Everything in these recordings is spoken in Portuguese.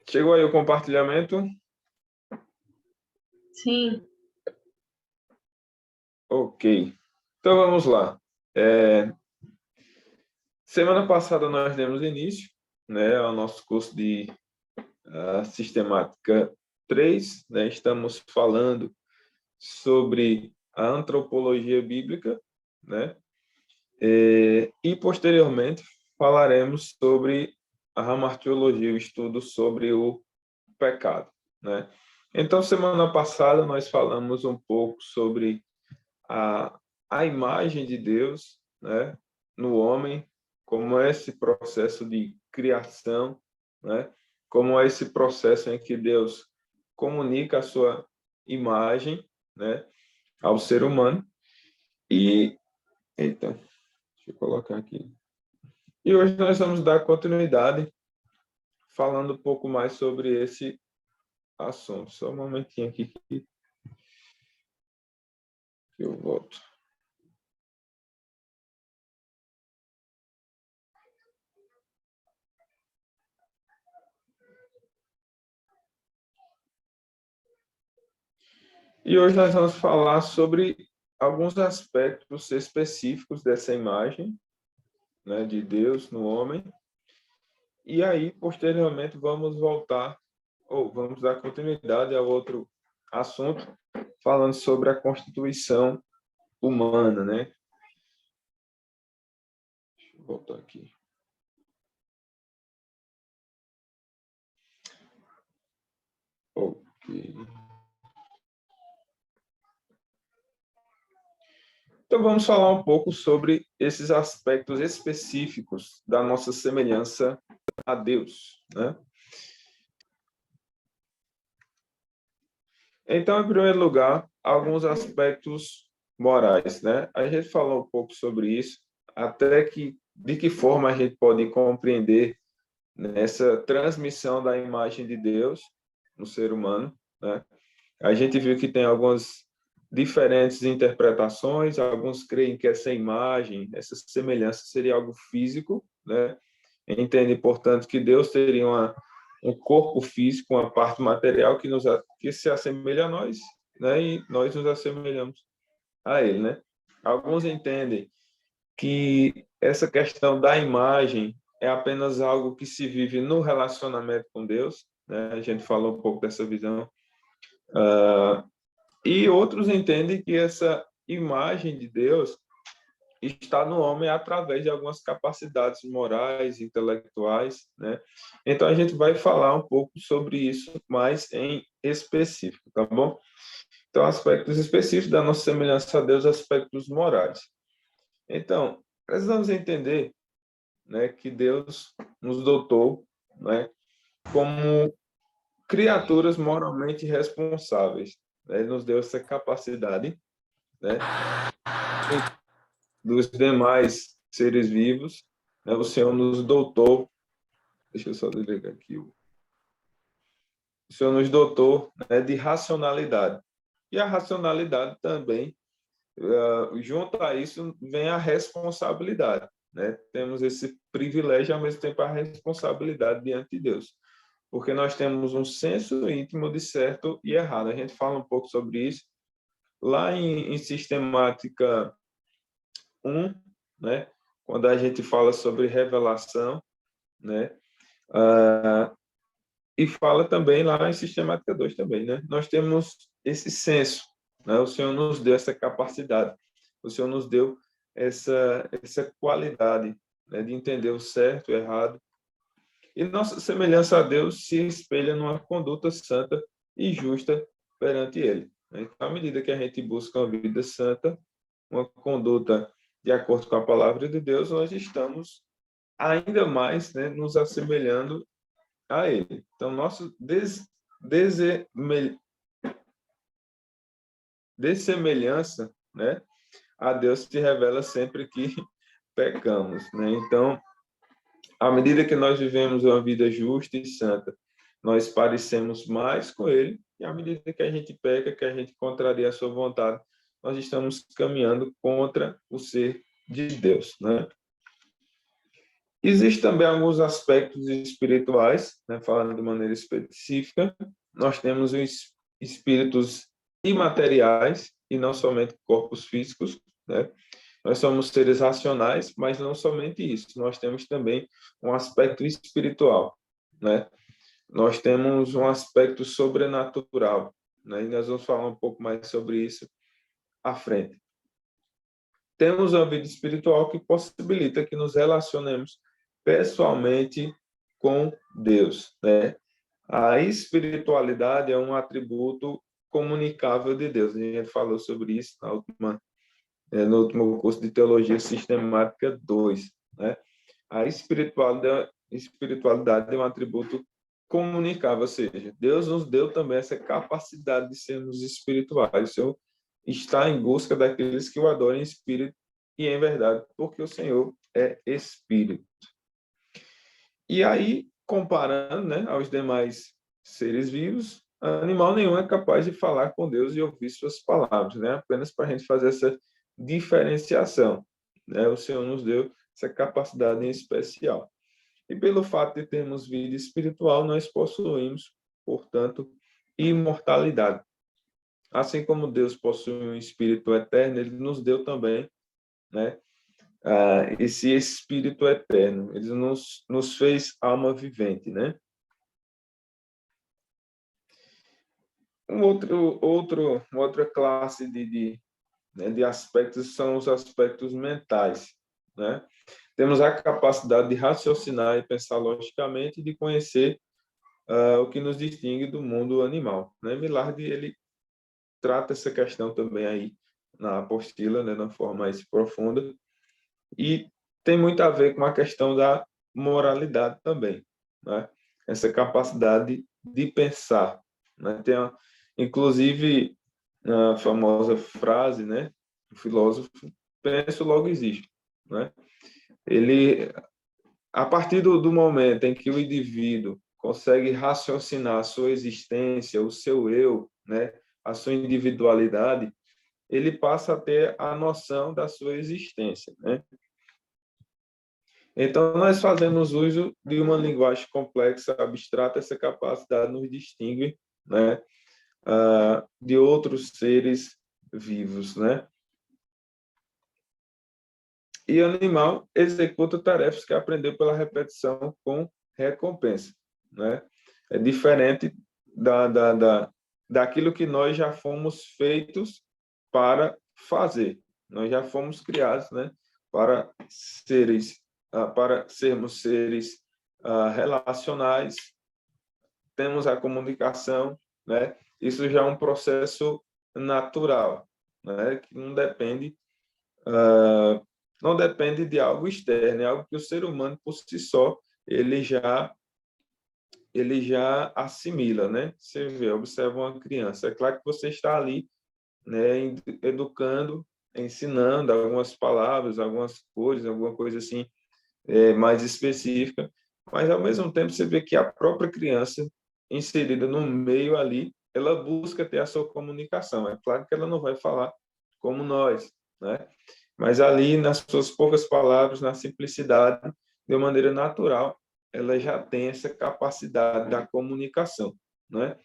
Chegou aí o compartilhamento? Sim. Ok. Então vamos lá. Semana passada nós demos início, né, ao nosso curso de Sistemática 3, né? Estamos falando sobre a antropologia bíblica, né? E posteriormente falaremos sobre a hamartiologia, o estudo sobre o pecado, né? Então, semana passada nós falamos um pouco sobre a imagem de Deus, né, no homem, como é esse processo de criação, né, como é esse processo em que Deus comunica a sua imagem, né, ao ser humano. Eita, deixa eu colocar aqui. E hoje nós vamos dar continuidade falando um pouco mais sobre esse assunto. Só um momentinho aqui que eu volto. E hoje nós vamos falar sobre alguns aspectos específicos dessa imagem, né, de Deus no homem. E aí, posteriormente, vamos voltar, ou vamos dar continuidade a outro assunto, falando sobre a constituição humana, né? Deixa eu voltar aqui. Ok. Então, vamos falar um pouco sobre esses aspectos específicos da nossa semelhança a Deus, né? Então, em primeiro lugar, alguns aspectos morais, né? A gente falou um pouco sobre isso, até que de que forma a gente pode compreender nessa transmissão da imagem de Deus no ser humano, né? A gente viu que tem algumas diferentes interpretações, alguns creem que essa imagem, essa semelhança seria algo físico, né? Entende, portanto, que Deus teria um corpo físico, uma parte material que se assemelha a nós, né? E nós nos assemelhamos a ele, né? Alguns entendem que essa questão da imagem é apenas algo que se vive no relacionamento com Deus, né? A gente falou um pouco dessa visão. E outros entendem que essa imagem de Deus está no homem através de algumas capacidades morais, intelectuais, né? Então a gente vai falar um pouco sobre isso mais em específico, tá bom? Então, aspectos específicos da nossa semelhança a Deus, aspectos morais. Então, precisamos entender, né, que Deus nos dotou, né, como criaturas moralmente responsáveis, né? Ele nos deu essa capacidade, né, dos demais seres vivos, né? O Senhor nos dotou, deixa eu só desligar aqui, o Senhor nos dotou, né, de racionalidade. E a racionalidade também, junto a isso, vem a responsabilidade, né? Temos esse privilégio, ao mesmo tempo, a responsabilidade diante de Deus. Porque nós temos um senso íntimo de certo e errado. A gente fala um pouco sobre isso lá em Sistemática 1, né? Quando a gente fala sobre revelação, né? E fala também lá em Sistemática 2 também, né? Nós temos esse senso, né? O Senhor nos deu essa capacidade, o Senhor nos deu essa qualidade, né, de entender o certo, o errado. E nossa semelhança a Deus se espelha numa conduta santa e justa perante Ele, né? Então, à medida que a gente busca uma vida santa, uma conduta de acordo com a palavra de Deus, nós estamos ainda mais, né, nos assemelhando a Ele. Então, nosso dessemelhança, né, a Deus se revela sempre que pecamos, né? Então, à medida que nós vivemos uma vida justa e santa, nós parecemos mais com Ele, e à medida que a gente peca, que a gente contraria a sua vontade, nós estamos caminhando contra o ser de Deus, né? Existem também alguns aspectos espirituais, né, falando de maneira específica. Nós temos os espíritos imateriais e não somente corpos físicos, né? Nós somos seres racionais, mas não somente isso. Nós temos também um aspecto espiritual, né? Nós temos um aspecto sobrenatural, né? E nós vamos falar um pouco mais sobre isso à frente. Temos uma vida espiritual que possibilita que nos relacionemos pessoalmente com Deus, né? A espiritualidade é um atributo comunicável de Deus. A gente falou sobre isso no último curso de Teologia Sistemática 2, né? A espiritualidade é um atributo comunicável, ou seja, Deus nos deu também essa capacidade de sermos espirituais. O Senhor está em busca daqueles que o adorem em espírito e em verdade, porque o Senhor é espírito. E aí, comparando, né, aos demais seres vivos, animal nenhum é capaz de falar com Deus e ouvir suas palavras, né? Apenas para a gente fazer essa diferenciação, né? O Senhor nos deu essa capacidade em especial. E pelo fato de termos vida espiritual, nós possuímos, portanto, imortalidade. Assim como Deus possui um espírito eterno, ele nos deu também, né, esse espírito eterno. Ele nos fez alma vivente, né? Uma outra classe né, de aspectos são os aspectos mentais, né? Temos a capacidade de raciocinar e pensar logicamente e de conhecer o que nos distingue do mundo animal, né? Millardi, ele trata essa questão também aí na apostila, né, na forma mais profunda, e tem muito a ver com a questão da moralidade também, né? Essa capacidade de pensar, né? Inclusive, a famosa frase, né, do filósofo, penso, logo existo, né? Ele, a partir do momento em que o indivíduo consegue raciocinar a sua existência, o seu eu, né, a sua individualidade, ele passa a ter a noção da sua existência, né? Então, nós fazemos uso de uma linguagem complexa, abstrata, essa capacidade nos distingue, né, de outros seres vivos, né? E o animal executa tarefas que aprendeu pela repetição com recompensa, né? É diferente daquilo que nós já fomos feitos para fazer. Nós já fomos criados, né, para para sermos seres relacionais, temos a comunicação, né? Isso já é um processo natural, né? Que uh, não depende de algo externo, é algo que o ser humano por si só ele já assimila, né? Você vê, observa uma criança, é claro que você está ali, né, educando, ensinando algumas palavras, algumas cores, alguma coisa assim mais específica, mas ao mesmo tempo você vê que a própria criança inserida no meio ali, ela busca ter a sua comunicação. É claro que ela não vai falar como nós, né? Mas ali nas suas poucas palavras, na simplicidade, de maneira natural, ela já tem essa capacidade da comunicação, né?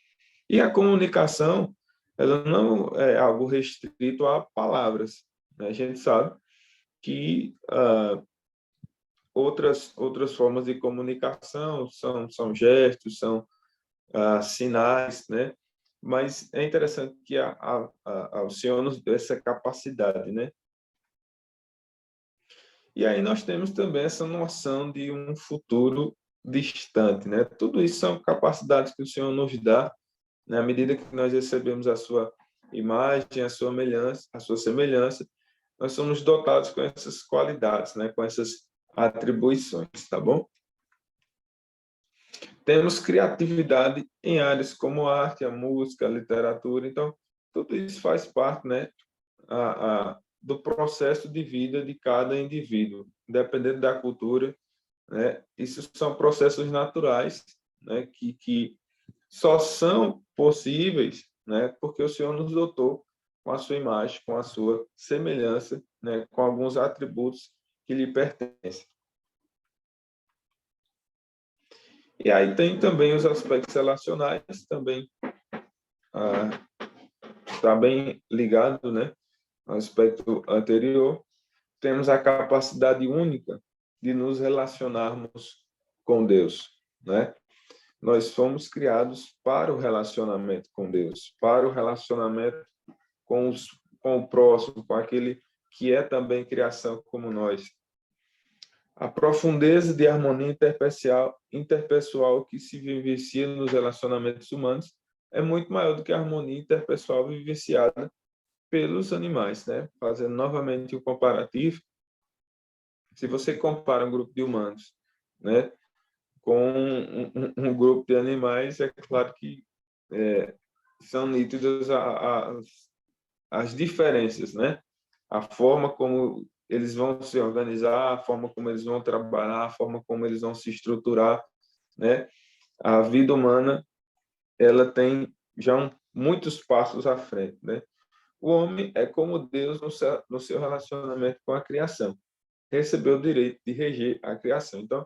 E a comunicação, ela não é algo restrito a palavras, né? A gente sabe que outras formas de comunicação são gestos, são sinais, né? Mas é interessante que o Senhor nos deu essa capacidade, né? E aí nós temos também essa noção de um futuro distante, né? Tudo isso são capacidades que o Senhor nos dá, né? À medida que nós recebemos a sua imagem, a sua semelhança, nós somos dotados com essas qualidades, né? Com essas atribuições, tá bom? Temos criatividade em áreas como a arte, a música, a literatura. Então, tudo isso faz parte, né, do processo de vida de cada indivíduo, independente da cultura, né? Isso são processos naturais, né, que só são possíveis, né, porque o Senhor nos dotou com a sua imagem, com a sua semelhança, né, com alguns atributos que lhe pertencem. E aí tem também os aspectos relacionais, também está bem ligado, né, ao aspecto anterior. Temos a capacidade única de nos relacionarmos com Deus, né? Nós fomos criados para o relacionamento com Deus, para o relacionamento com o próximo, com aquele que é também criação como nós. A profundeza de harmonia interpessoal que se vivencia nos relacionamentos humanos é muito maior do que a harmonia interpessoal vivenciada pelos animais, né? Fazendo novamente o comparativo, se você compara um grupo de humanos, né, com um grupo de animais, é claro que são nítidas as diferenças, né? A forma como eles vão se organizar, a forma como eles vão trabalhar, a forma como eles vão se estruturar, né? A vida humana, ela tem já muitos passos à frente, né? O homem é como Deus no seu relacionamento com a criação. Recebeu o direito de reger a criação. Então,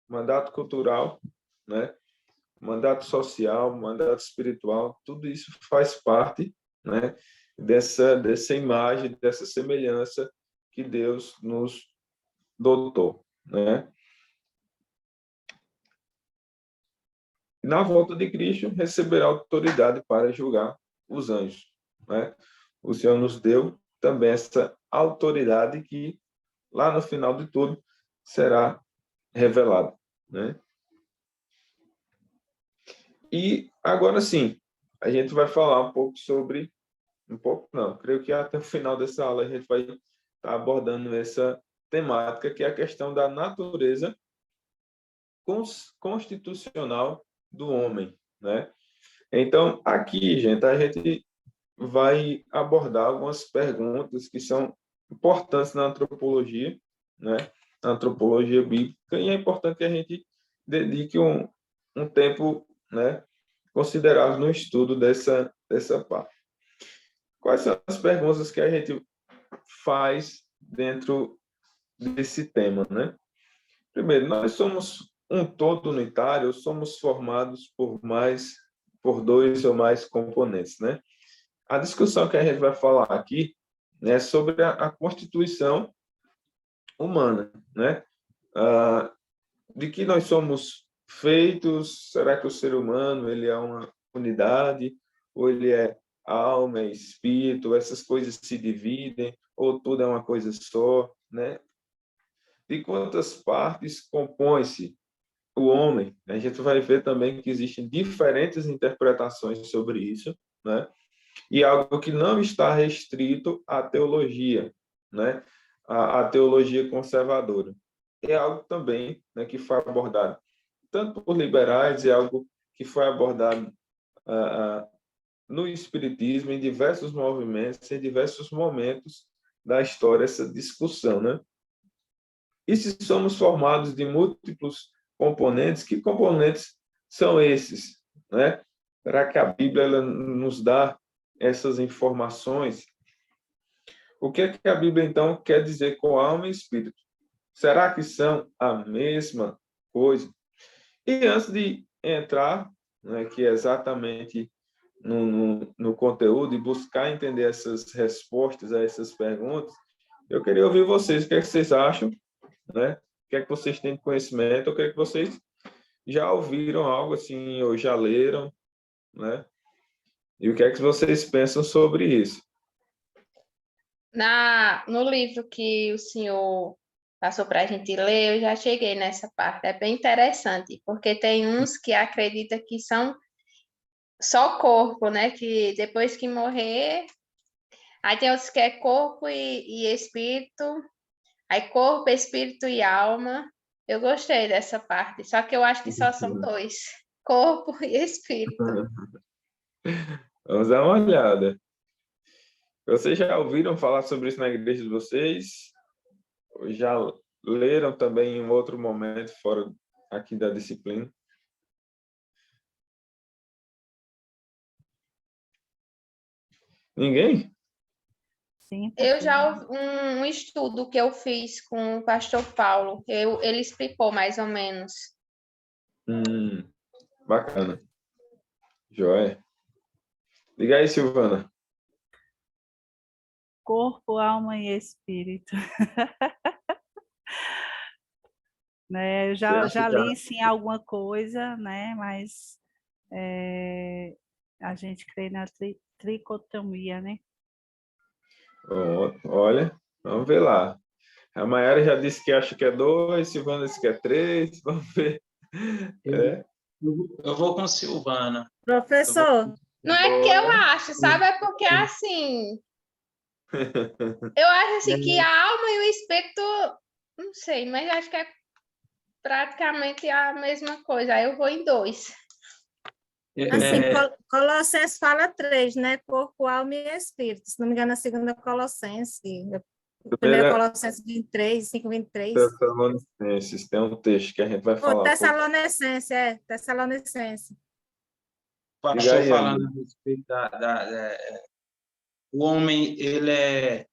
mandato cultural, né? Mandato social, mandato espiritual, tudo isso faz parte, né, dessa imagem, dessa semelhança que Deus nos dotou, né? Na volta de Cristo, receberá autoridade para julgar os anjos, né? O Senhor nos deu também essa autoridade que lá no final de tudo será revelada, né? E agora sim, a gente vai falar um pouco sobre, um pouco não, creio que até o final dessa aula a gente vai estar abordando essa temática, que é a questão da natureza constitucional do homem, né? Então, aqui, gente, a gente vai abordar algumas perguntas que são importantes na antropologia, né? Na antropologia bíblica, e é importante que a gente dedique um tempo, né, considerável no estudo dessa parte. Quais são as perguntas que a gente faz dentro desse tema, né? Primeiro, nós somos um todo unitário, somos formados por dois ou mais componentes, né? A discussão que a gente vai falar aqui é sobre a constituição humana, né? De que nós somos feitos, será que o ser humano ele é uma unidade, ou ele é alma, é espírito, essas coisas se dividem, ou tudo é uma coisa só, né? De quantas partes compõe-se o homem? A gente vai ver também que existem diferentes interpretações sobre isso, né? E algo que não está restrito à teologia, né? A teologia conservadora. É algo também, né, que foi abordado tanto por liberais, é algo que foi abordado no espiritismo em diversos movimentos, em diversos momentos da história, essa discussão, né? E se somos formados de múltiplos componentes, que componentes são esses, né? Será que a Bíblia ela nos dá essas informações? O que é que a Bíblia, então, quer dizer com alma e espírito? Será que são a mesma coisa? E antes de entrar, né, que é exatamente no conteúdo e buscar entender essas respostas a essas perguntas, eu queria ouvir vocês, o que é que vocês acham, né? O que é que vocês têm de conhecimento, o que é que vocês já ouviram algo assim, ou já leram, né? E o que é que vocês pensam sobre isso? No livro que o senhor passou para a gente ler, eu já cheguei nessa parte. É bem interessante, porque tem uns que acreditam que são só corpo, né? Que depois que morrer, aí tem outros que é corpo e espírito, aí corpo, espírito e alma. Eu gostei dessa parte, só que eu acho que só são dois, corpo e espírito. Vamos dar uma olhada. Vocês já ouviram falar sobre isso na igreja de vocês? Ou já leram também em um outro momento fora aqui da disciplina? Ninguém? Sim, Eu já ouvi um estudo que eu fiz com o pastor Paulo, ele explicou mais ou menos. Hum, bacana. Joia. Diga aí, Silvana. Corpo, alma e espírito. Né? Eu Você acha já que li sim alguma coisa, né? Mas a gente crê na tricotomia, né? Olha, vamos ver lá. A Mayara já disse que acha que é 2, Silvana disse que é 3. Vamos ver. Eu, É. eu vou com Silvana. Eu vou... Professor, Não é que eu Bora. acho, sabe? É porque assim, eu acho assim que a alma e o espírito, não sei, mas acho que é praticamente a mesma coisa. Aí eu vou em 2. assim, É, Colossenses fala 3, né? Corpo, alma e espírito. Se não me engano, a segunda é Colossenses. A primeira é Primeira Colossenses 23, 5, 23. Tessalonicenses, tem um texto que a gente vai Ou falar um pouco. Tessalonicense, Tessalonicense. Diga pastor aí, falando amigo. a respeito o homem, ele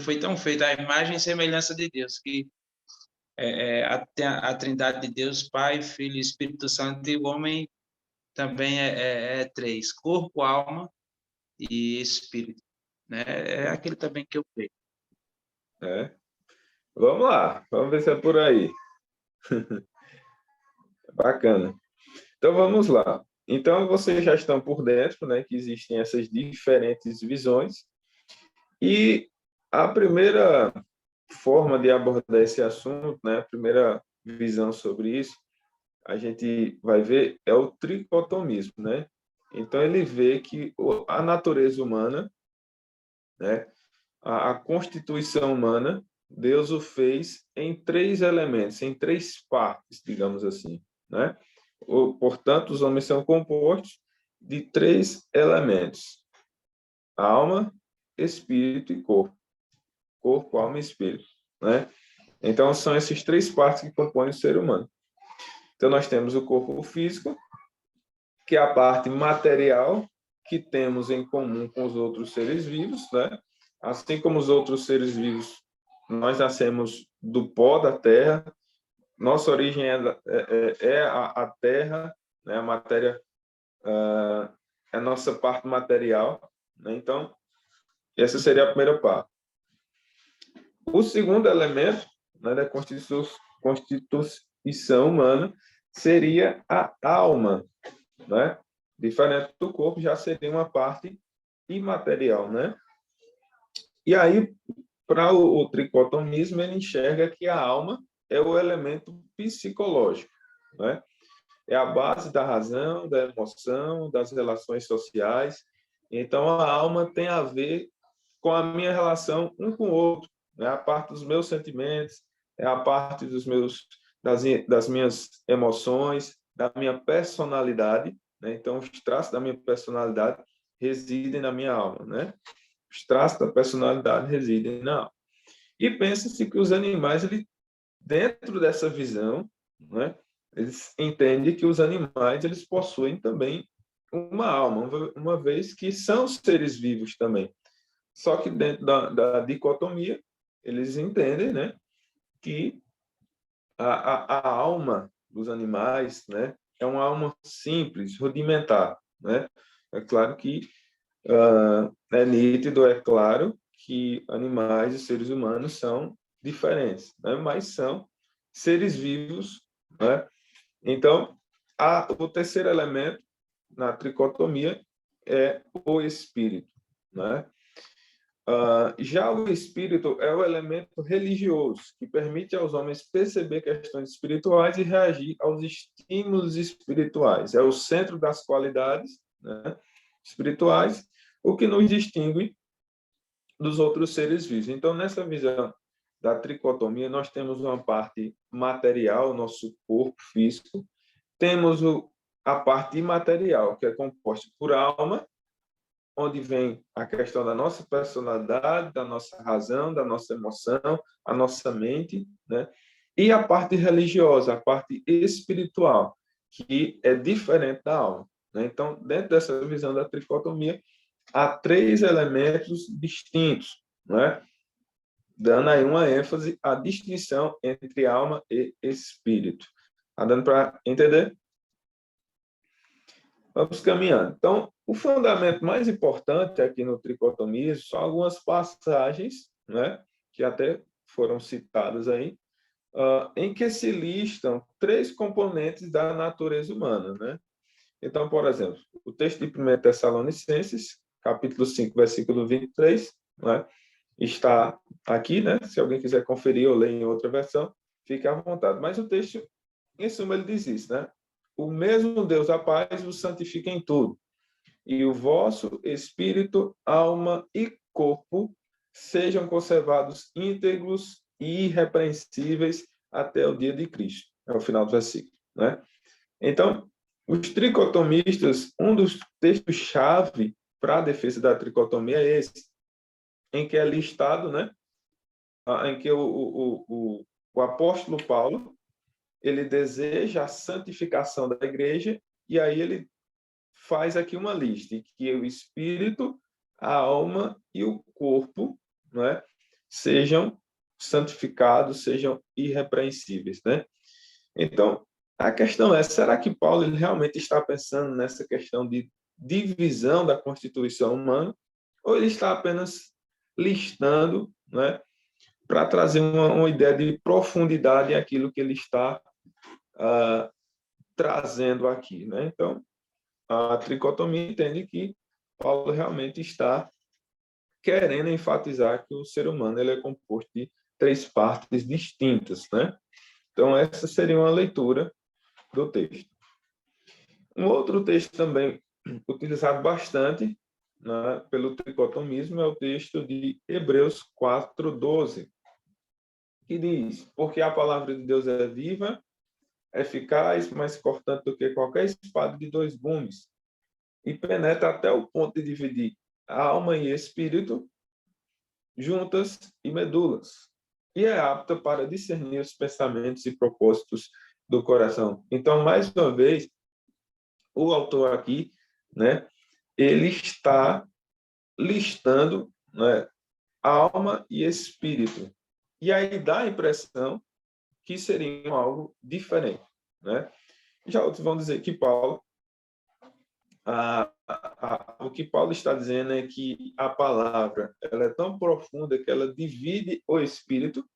foi tão feito à imagem e semelhança de Deus, que a trindade de Deus, Pai, Filho e Espírito Santo, e o homem também é três, corpo, alma e espírito, né? É aquele também que eu creio. É. Vamos lá, vamos ver se é por aí. Bacana. Então vamos lá. Então vocês já estão por dentro, né, que existem essas diferentes visões. E a primeira forma de abordar esse assunto, né, a primeira visão sobre isso, a gente vai ver é o tricotomismo, né? Então ele vê que a natureza humana, né, a constituição humana, Deus o fez em 3 elementos, em 3 partes, digamos assim, né? Portanto, os homens são compostos de 3 elementos: alma, espírito e corpo. Corpo, alma e espírito, né? Então, são essas 3 partes que compõem o ser humano. Então, nós temos o corpo físico, que é a parte material que temos em comum com os outros seres vivos, né? Assim como os outros seres vivos, nós nascemos do pó da terra, nossa origem é a terra, né? A matéria é a nossa parte material, né? Então, essa seria a primeira parte. O segundo elemento, né, da constituição humana seria a alma, né? Diferente do corpo, já seria uma parte imaterial, né? E aí, para o tricotomismo, ele enxerga que a alma é o elemento psicológico, né? É a base da razão, da emoção, das relações sociais. Então, a alma tem a ver com a minha relação um com o outro, né? A parte dos meus sentimentos, é a parte das minhas emoções, da minha personalidade, né? Então, os traços da minha personalidade residem na minha alma, né? Os traços da personalidade residem na alma. E pensa-se que os animais, dentro dessa visão, né, eles entendem que os animais eles possuem também uma alma, uma vez que são seres vivos também. Só que dentro da dicotomia, eles entendem, né, que a alma dos animais, né, é uma alma simples, rudimentar, né? É claro que é nítido, é claro que animais e seres humanos são diferentes, né? Mas são seres vivos, né? Então, o terceiro elemento na tricotomia é o espírito, né? Já o espírito é o elemento religioso que permite aos homens perceber questões espirituais e reagir aos estímulos espirituais. É o centro das qualidades, né, espirituais, o que nos distingue dos outros seres vivos. Então, nessa visão da tricotomia, nós temos uma parte material, nosso corpo físico, temos a parte imaterial, que é composta por alma, onde vem a questão da nossa personalidade, da nossa razão, da nossa emoção, a nossa mente, né? E a parte religiosa, a parte espiritual, que é diferente da alma, né? Então, dentro dessa visão da tricotomia, há 3 elementos distintos, né? Dando aí uma ênfase à distinção entre alma e espírito. Está dando para entender? Vamos caminhando. Então, o fundamento mais importante aqui no tricotomismo são algumas passagens, né, que até foram citadas aí, em que se listam 3 componentes da natureza humana, né? Então, por exemplo, o texto de 1 Tessalonicenses, capítulo 5, versículo 23, né, está aqui, né? Se alguém quiser conferir ou ler em outra versão, fique à vontade. Mas o texto, em suma, ele diz isso, né? O mesmo Deus da paz os santifica em tudo, e o vosso espírito, alma e corpo sejam conservados íntegros e irrepreensíveis até o dia de Cristo. É o final do versículo, né? Então, os tricotomistas, um dos textos-chave para a defesa da tricotomia é esse, em que é listado, né? Em que o apóstolo Paulo ele deseja a santificação da igreja, e aí ele faz aqui uma lista, em que o espírito, a alma e o corpo, né, sejam santificados, sejam irrepreensíveis, né? Então, a questão é, será que Paulo ele realmente está pensando nessa questão de divisão da constituição humana, ou ele está apenas listando, né, para trazer uma ideia de profundidade àquilo que ele está trazendo aqui, né? Então, a tricotomia entende que Paulo realmente está querendo enfatizar que o ser humano ele é composto de 3 partes distintas, né? Então, essa seria uma leitura do texto. Um outro texto também utilizado bastante, né, pelo tricotomismo é o texto de Hebreus 4:12, que diz: porque a palavra de Deus é viva, eficaz, mais cortante do que qualquer espada de 2 gumes, e penetra até o ponto de dividir a alma e espírito, juntas e medulas, e é apta para discernir os pensamentos e propósitos do coração. Então, mais uma vez, o autor aqui, né, ele está listando, né, alma e espírito. E aí dá a impressão que seriam algo diferente, né? Já outros vão dizer que Paulo, o que Paulo está dizendo é que a palavra ela é tão profunda que ela divide o espírito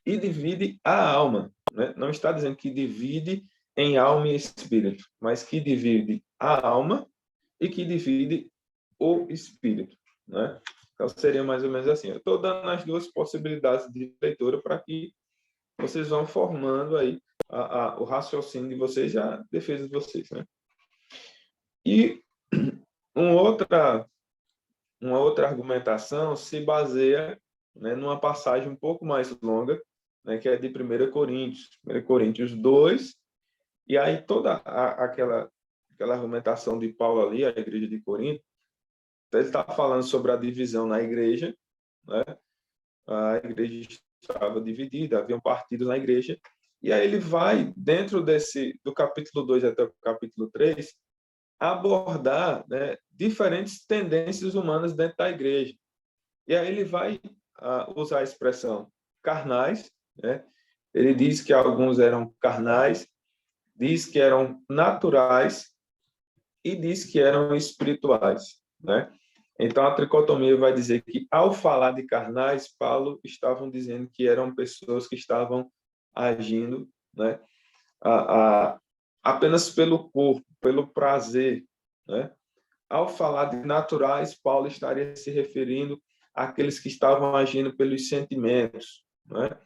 e divide a alma, né? Não está dizendo que divide em alma e espírito, mas que divide a alma e que divide o espírito, né? Então seria mais ou menos assim. Eu estou dando as 2 possibilidades de leitura para que vocês vão formando aí o raciocínio de vocês e a defesa de vocês, né? E uma outra argumentação se baseia, né, numa passagem um pouco mais longa, né, que é de 1 Coríntios 2, e aí toda aquela argumentação de Paulo ali, a igreja de Corinto, ele está falando sobre a divisão na igreja, né? A igreja estava dividida, haviam partidos na igreja, e aí ele vai, dentro do capítulo 2 até o capítulo 3, abordar, né, diferentes tendências humanas dentro da igreja. E aí ele vai usar a expressão carnais, né? Ele diz que alguns eram carnais, diz que eram naturais e diz que eram espirituais, né? Então, a tricotomia vai dizer que, ao falar de carnais, Paulo estavam dizendo que eram pessoas que estavam agindo, né, apenas pelo corpo, pelo prazer, né? Ao falar de naturais, Paulo estaria se referindo àqueles que estavam agindo pelos sentimentos, né?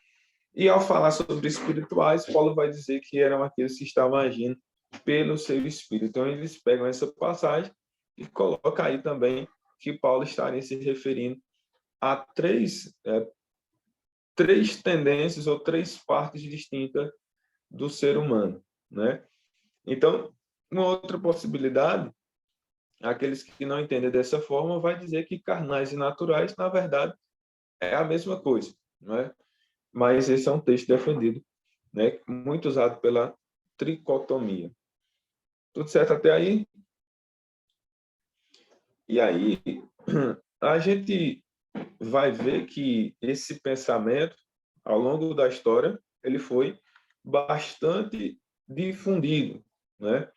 E ao falar sobre espirituais, Paulo vai dizer que eram aqueles que estavam agindo pelo seu espírito. Então, eles pegam essa passagem e colocam aí também que Paulo estaria se referindo a três tendências ou 3 partes distintas do ser humano, né? Então, uma outra possibilidade, aqueles que não entendem dessa forma, vai dizer que carnais e naturais, na verdade, é a mesma coisa, não é? Mas esse é um texto defendido, né? Muito usado pela tricotomia. Tudo certo até aí? E aí, a gente vai ver que esse pensamento, ao longo da história, ele foi bastante difundido, né?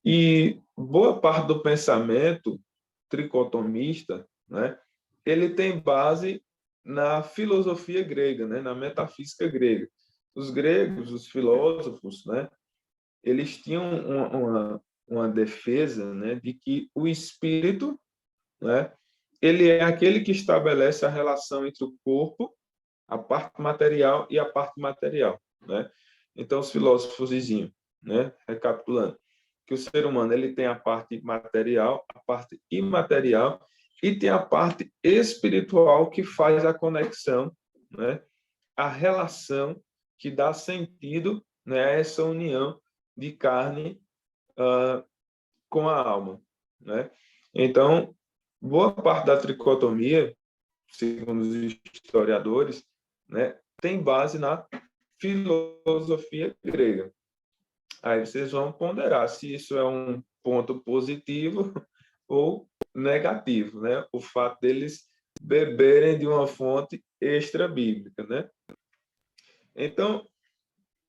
E boa parte do pensamento tricotomista, né, ele tem base na filosofia grega, né, na metafísica grega. Os gregos, os filósofos, né, eles tinham uma defesa, né, de que o espírito, né, ele é aquele que estabelece a relação entre o corpo, a parte material e a parte material, né? Então os filósofos diziam, né, recapitulando, que o ser humano ele tem a parte material, a parte imaterial e tem a parte espiritual que faz a conexão, né, a relação que dá sentido, né, a essa união de carne com a alma, né? Então, boa parte da tricotomia, segundo os historiadores, né, tem base na filosofia grega. Aí vocês vão ponderar se isso é um ponto positivo ou negativo, né? O fato deles beberem de uma fonte extra-bíblica, né? Então,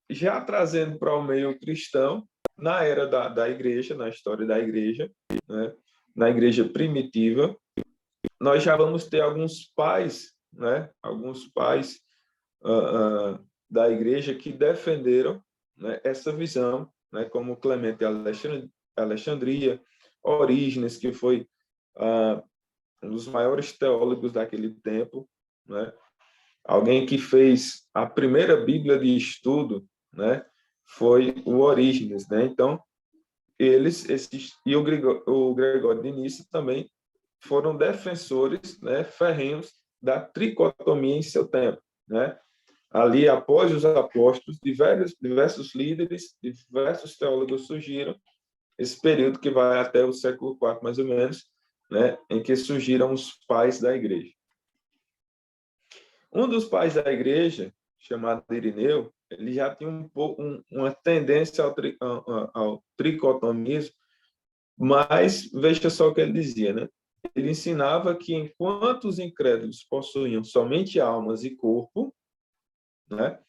já trazendo para o meio cristão, na era da igreja, na história da igreja, né? Na igreja primitiva, nós já vamos ter alguns pais, né? Alguns pais da igreja que defenderam, né, essa visão, né, como Clemente de Alexandria, Orígenes, que foi um dos maiores teólogos daquele tempo, né? Alguém que fez a primeira Bíblia de estudo, né, foi o Orígenes, né? Então, e o Gregório de Nícia também foram defensores, né, ferrenhos da tricotomia em seu tempo, né? Ali, após os apóstolos, diversos líderes, diversos teólogos surgiram, esse período que vai até o século IV, mais ou menos, né, em que surgiram os pais da igreja. Um dos pais da igreja, chamado Irineu, ele já tinha uma tendência ao tricotomismo, mas veja só o que ele dizia, né? Ele ensinava que enquanto os incrédulos possuíam somente almas e corpo, né,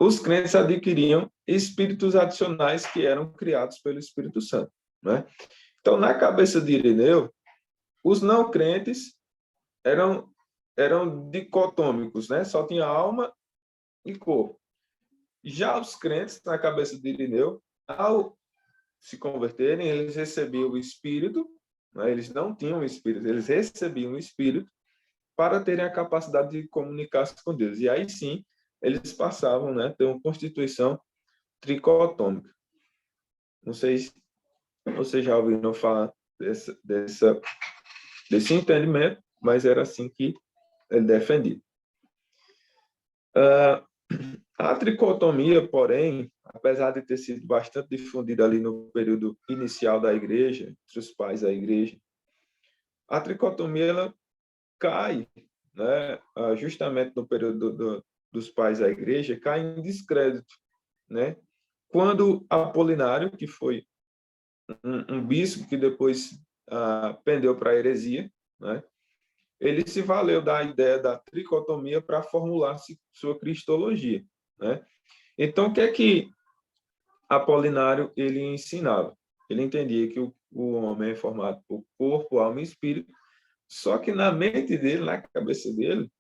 os crentes adquiriam espíritos adicionais que eram criados pelo Espírito Santo, né? Então, na cabeça de Irineu, os não crentes eram dicotômicos, né? Só tinha alma e corpo. Já os crentes, na cabeça de Irineu, ao se converterem, eles recebiam o Espírito, né? Eles não tinham o Espírito, eles recebiam o Espírito para terem a capacidade de comunicar-se com Deus. E aí sim, eles passavam, né, a ter uma constituição tricotômica. Não sei se vocês já ouviram falar desse entendimento, mas era assim que ele defendia. A tricotomia, porém, apesar de ter sido bastante difundida ali no período inicial da igreja, entre os pais da igreja, a tricotomia ela cai, né, justamente no período dos pais da igreja, cai em descrédito, né? Quando Apolinário, que foi um bispo que depois pendeu para a heresia, né? Ele se valeu da ideia da tricotomia para formular sua cristologia, né? Então, o que é que Apolinário ele ensinava? Ele entendia que o homem é formado por corpo, alma e espírito, só que na mente dele, na cabeça dele,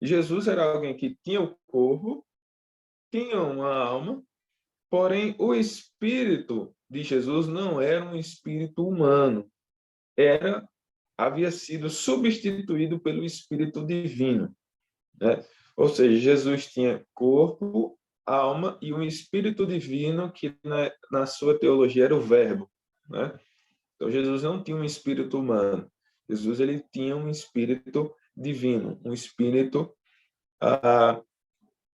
Jesus era alguém que tinha o corpo, tinha uma alma, porém o espírito de Jesus não era um espírito humano, havia sido substituído pelo espírito divino, né? Ou seja, Jesus tinha corpo, alma e um espírito divino que na sua teologia era o verbo, né? Então Jesus não tinha um espírito humano, Jesus ele tinha um espírito divino, um espírito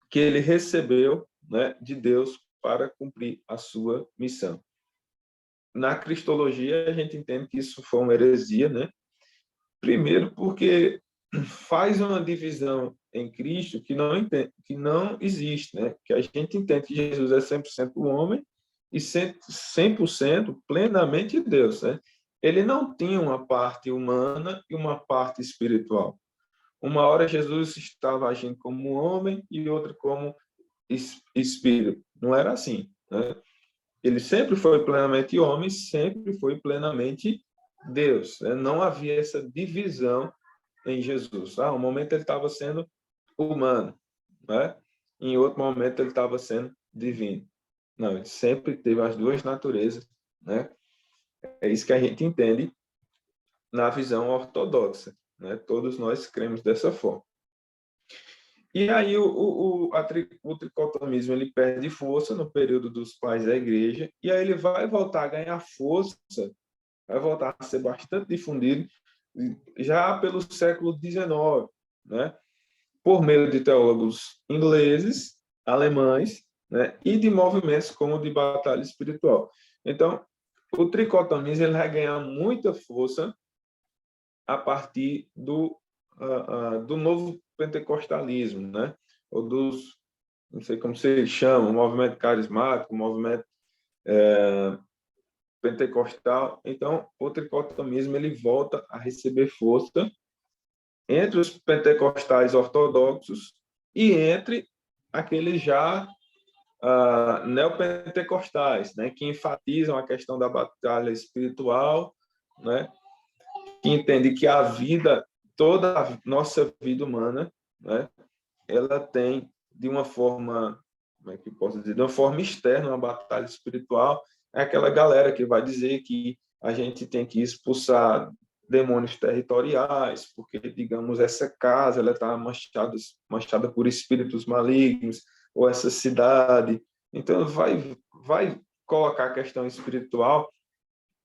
que ele recebeu, né, de Deus para cumprir a sua missão. Na cristologia, a gente entende que isso foi uma heresia, né? Primeiro, porque faz uma divisão em Cristo que não existe, né? Que a gente entende que Jesus é 100% homem e 100% plenamente Deus, né? Ele não tinha uma parte humana e uma parte espiritual. Uma hora Jesus estava agindo como homem e outra como espírito. Não era assim, né? Ele sempre foi plenamente homem, sempre foi plenamente Deus, né? Não havia essa divisão em Jesus. Um momento ele estava sendo humano, né? Em outro momento ele estava sendo divino. Não, ele sempre teve as duas naturezas, né? É isso que a gente entende na visão ortodoxa, né? Todos nós cremos dessa forma. E aí o tricotomismo ele perde força no período dos pais da igreja, e aí ele vai voltar a ganhar força, vai voltar a ser bastante difundido já pelo século XIX, né? Por meio de teólogos ingleses, alemães, né? E de movimentos como o de batalha espiritual. Então, o tricotomismo ele vai ganhar muita força a partir do novo pentecostalismo, né? Ou dos, não sei como se chama, o movimento carismático, o movimento pentecostal. Então, o tricotomismo ele volta a receber força entre os pentecostais ortodoxos e entre aqueles já neopentecostais, né, que enfatizam a questão da batalha espiritual, né, que entende que a vida, toda a nossa vida humana, né, ela tem de uma forma, como é que posso dizer, de uma forma externa, uma batalha espiritual. É aquela galera que vai dizer que a gente tem que expulsar demônios territoriais, porque, digamos, essa casa ela está manchada por espíritos malignos, ou essa cidade. Então, vai colocar a questão espiritual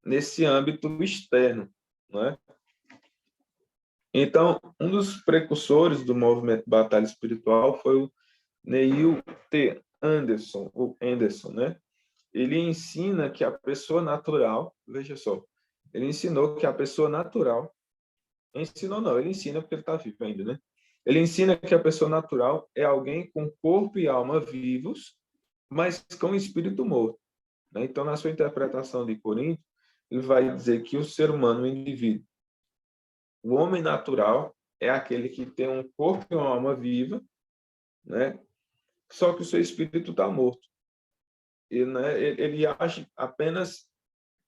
nesse âmbito externo, né? Então, um dos precursores do movimento Batalha Espiritual foi o Neil T. Anderson, ou Anderson, né? Ele ensina que a pessoa natural, veja só, ele ensinou que a pessoa natural, ensinou não, ele ensina porque ele está vivo ainda, né? Ele ensina que a pessoa natural é alguém com corpo e alma vivos, mas com espírito morto, né? Então, na sua interpretação de Coríntios, ele vai dizer que o ser humano, o indivíduo, o homem natural é aquele que tem um corpo e uma alma viva, né? Só que o seu espírito está morto. E, né, ele age apenas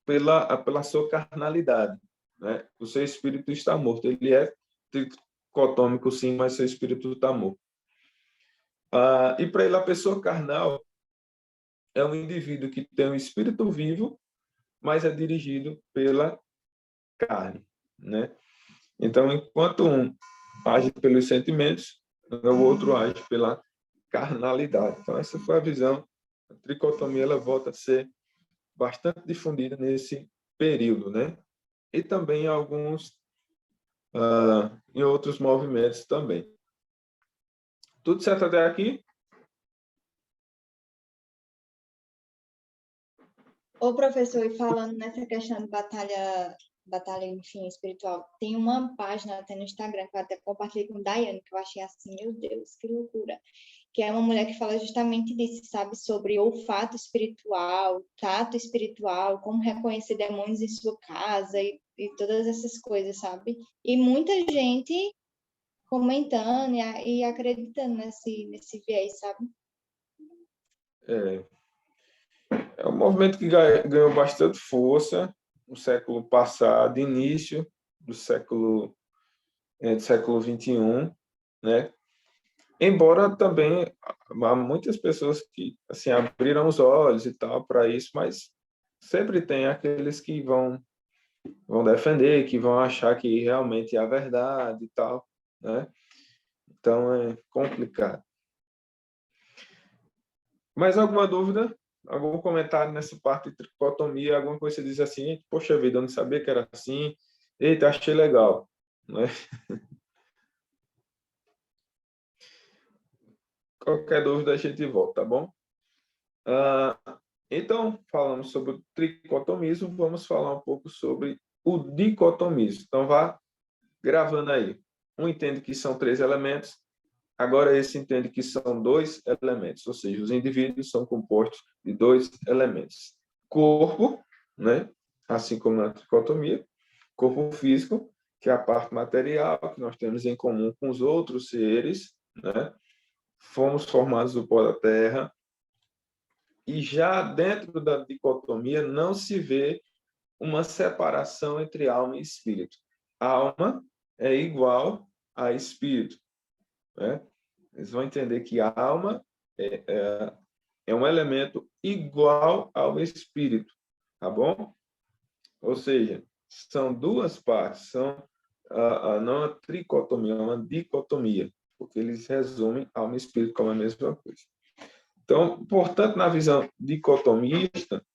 pela sua carnalidade, né? O seu espírito está morto. Ele é tricotômico, sim, mas seu espírito está morto. E para ele, a pessoa carnal é um indivíduo que tem um espírito vivo, mas é dirigido pela carne, né? Então, enquanto um age pelos sentimentos, o outro age pela carnalidade. Então, essa foi a visão. A tricotomia ela volta a ser bastante difundida nesse período, né? E também em alguns em outros movimentos também. Tudo certo até aqui? Ô, professor, e falando nessa questão de batalha, enfim, espiritual, tem uma página até no Instagram que eu até compartilhei com Daiane, que eu achei assim, meu Deus, que loucura. Que é uma mulher que fala justamente disso, sabe? Sobre olfato espiritual, tato espiritual, como reconhecer demônios em sua casa e todas essas coisas, sabe? E muita gente comentando e acreditando nesse viés, sabe? É um movimento que ganhou bastante força no século passado, início do século XXI, né? Embora também há muitas pessoas que assim abriram os olhos e tal para isso, mas sempre tem aqueles que vão defender, que vão achar que realmente é a verdade e tal, né? Então é complicado. Mais alguma dúvida? Algum comentário nessa parte de tricotomia? Alguma coisa que você diz assim, poxa vida, eu não sabia que era assim. Eita, achei legal, né? Qualquer dúvida a gente volta, tá bom? Então, falamos sobre o tricotomismo, vamos falar um pouco sobre o dicotomismo. Então, vá gravando aí. Um entende que são 3 elementos, agora esse entende que são 2 elementos, ou seja, os indivíduos são compostos de 2 elementos. Corpo, né? Assim como na tricotomia, corpo físico, que é a parte material que nós temos em comum com os outros seres, né? Fomos formados do pó da terra, E já dentro da dicotomia não se vê uma separação entre alma e espírito. Alma é igual a espírito, né? Eles vão entender que a alma é um elemento igual ao espírito, tá bom? Ou seja, são duas partes, não uma tricotomia, é uma dicotomia, porque eles resumem alma e espírito como a mesma coisa. Então, portanto, na visão dicotomista,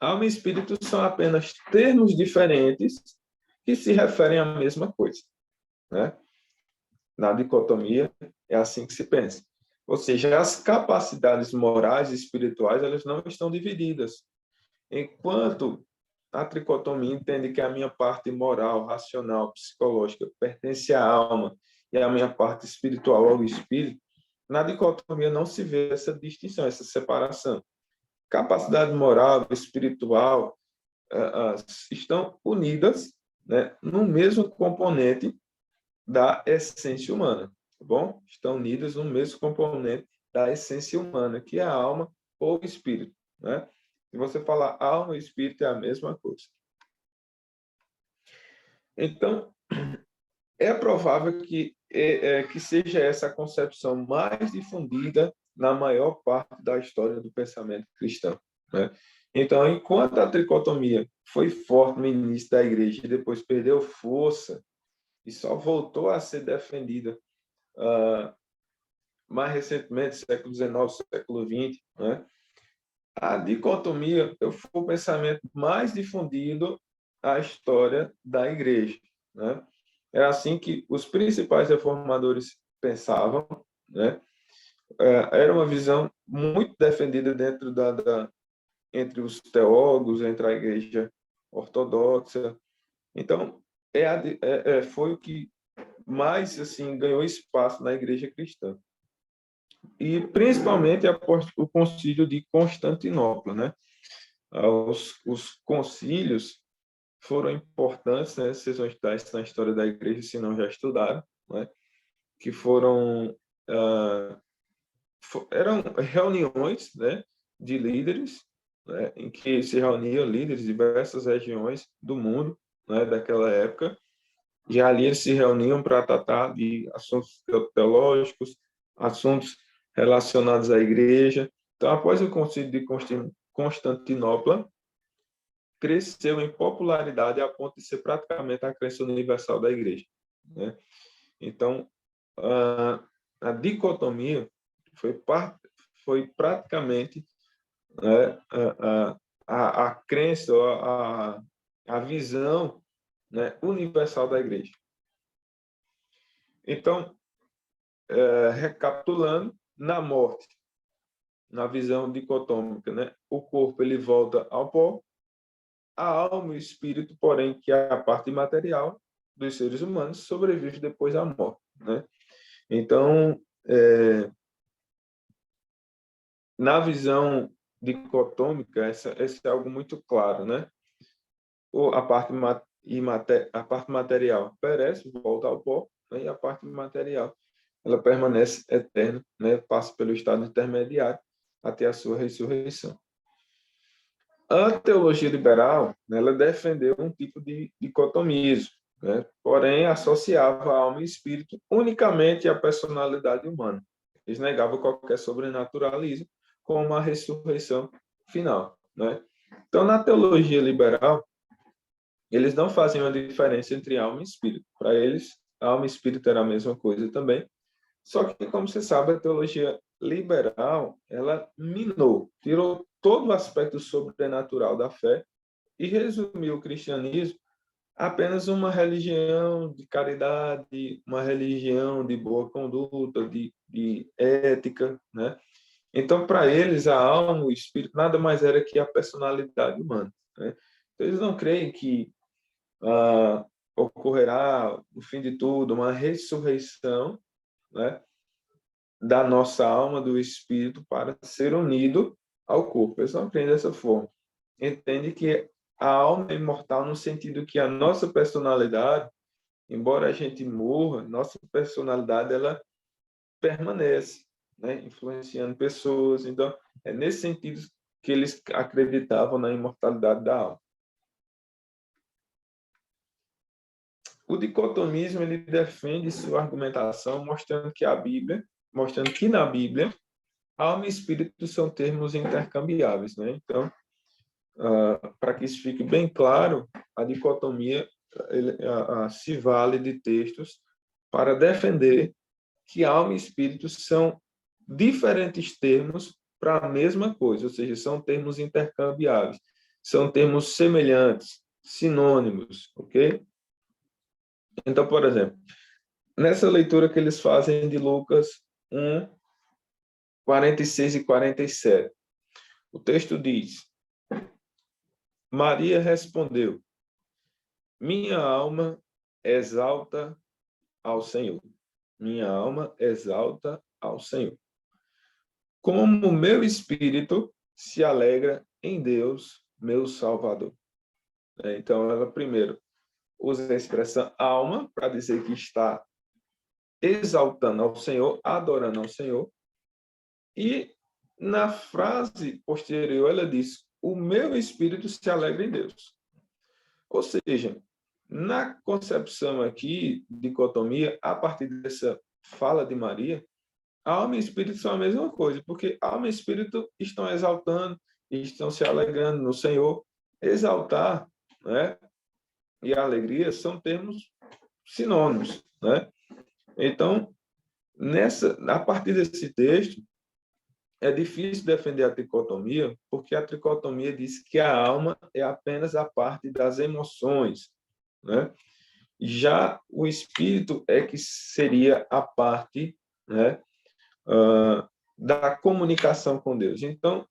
alma e espírito são apenas termos diferentes que se referem à mesma coisa, né? Na dicotomia, é assim que se pensa. Ou seja, as capacidades morais e espirituais, elas não estão divididas. Enquanto a tricotomia entende que a minha parte moral, racional, psicológica pertence à alma e a minha parte espiritual ao espírito, na dicotomia não se vê essa distinção, essa separação. Capacidade moral e espiritual estão unidas, né, no mesmo componente da essência humana, tá bom? Estão unidas no mesmo componente da essência humana, que é a alma ou o espírito, né? Se você falar alma e espírito, é a mesma coisa. Então, é provável que seja essa a concepção mais difundida na maior parte da história do pensamento cristão, né? Então, enquanto a tricotomia foi forte no início da igreja e depois perdeu força e só voltou a ser defendida mais recentemente, século XIX, século XX, né? A dicotomia foi o pensamento mais difundido à história da igreja, né? Era assim que os principais reformadores pensavam, né? Era uma visão muito defendida dentro entre os teólogos, entre a igreja ortodoxa. Então, foi o que mais assim ganhou espaço na igreja cristã. E principalmente após o concílio de Constantinopla, né? Os concílios foram importantes, né? Vocês vão estudar isso na história da igreja, se não já estudaram, né? Que eram reuniões, né, de líderes, né, em que se reuniam líderes de diversas regiões do mundo, né, daquela época, e ali eles se reuniam para tratar de assuntos teológicos, assuntos relacionados à igreja. Então, após o concílio de Constantinopla, cresceu em popularidade a ponto de ser praticamente a crença universal da igreja, né? Então, a dicotomia foi praticamente, né, a crença, a visão, né, universal da igreja. Então, recapitulando, na morte, na visão dicotômica, né, o corpo ele volta ao pó, a alma e o espírito, porém, que é a parte material dos seres humanos, sobrevive depois da morte, né? Então, na visão dicotômica, essa é algo muito claro, né? A parte material perece, volta ao pó, né? E a parte imaterial, ela permanece eterna, né? Passa pelo estado intermediário até a sua ressurreição. A teologia liberal, né, ela defendeu um tipo de dicotomismo, né? Porém associava a alma e espírito unicamente à personalidade humana. Eles negavam qualquer sobrenaturalismo com uma ressurreição final, né? Então, na teologia liberal, eles não faziam a diferença entre alma e espírito. Para eles, alma e espírito era a mesma coisa também. Só que, como você sabe, a teologia liberal, ela tirou todo o aspecto sobrenatural da fé e resumiu o cristianismo a apenas uma religião de caridade, uma religião de boa conduta, de ética, né? Então, para eles, a alma, o espírito, nada mais era que a personalidade humana, né? Então, eles não creem que ocorrerá, no fim de tudo, uma ressurreição, né, da nossa alma, do espírito, para ser unido ao corpo. Eles não creem dessa forma. Entende que a alma é imortal no sentido que a nossa personalidade, embora a gente morra, nossa personalidade ela permanece, né, influenciando pessoas. Então, é nesse sentido que eles acreditavam na imortalidade da alma. O dicotomismo, ele defende sua argumentação mostrando que na Bíblia, alma e espírito são termos intercambiáveis, né? Então, para que isso fique bem claro, a dicotomia se vale de textos para defender que alma e espírito são diferentes termos para a mesma coisa, ou seja, são termos intercambiáveis, são termos semelhantes, sinônimos, ok? Então, por exemplo, nessa leitura que eles fazem de Lucas 1, 46 e 47, o texto diz: Maria respondeu: minha alma exalta ao Senhor. Minha alma exalta ao Senhor. Como meu espírito se alegra em Deus, meu Salvador. Então, ela primeiro usa a expressão alma para dizer que está exaltando ao Senhor, adorando ao Senhor. E na frase posterior, ela diz: o meu espírito se alegra em Deus. Ou seja, na concepção aqui, dicotomia, a partir dessa fala de Maria, alma e espírito são a mesma coisa, porque alma e espírito estão exaltando, estão se alegrando no Senhor. Exaltar, né, e alegria são termos sinônimos, né? Então, a partir desse texto, é difícil defender a tricotomia, porque a tricotomia diz que a alma é apenas a parte das emoções, né? Já o espírito é que seria a parte, né, da comunicação com Deus. Então,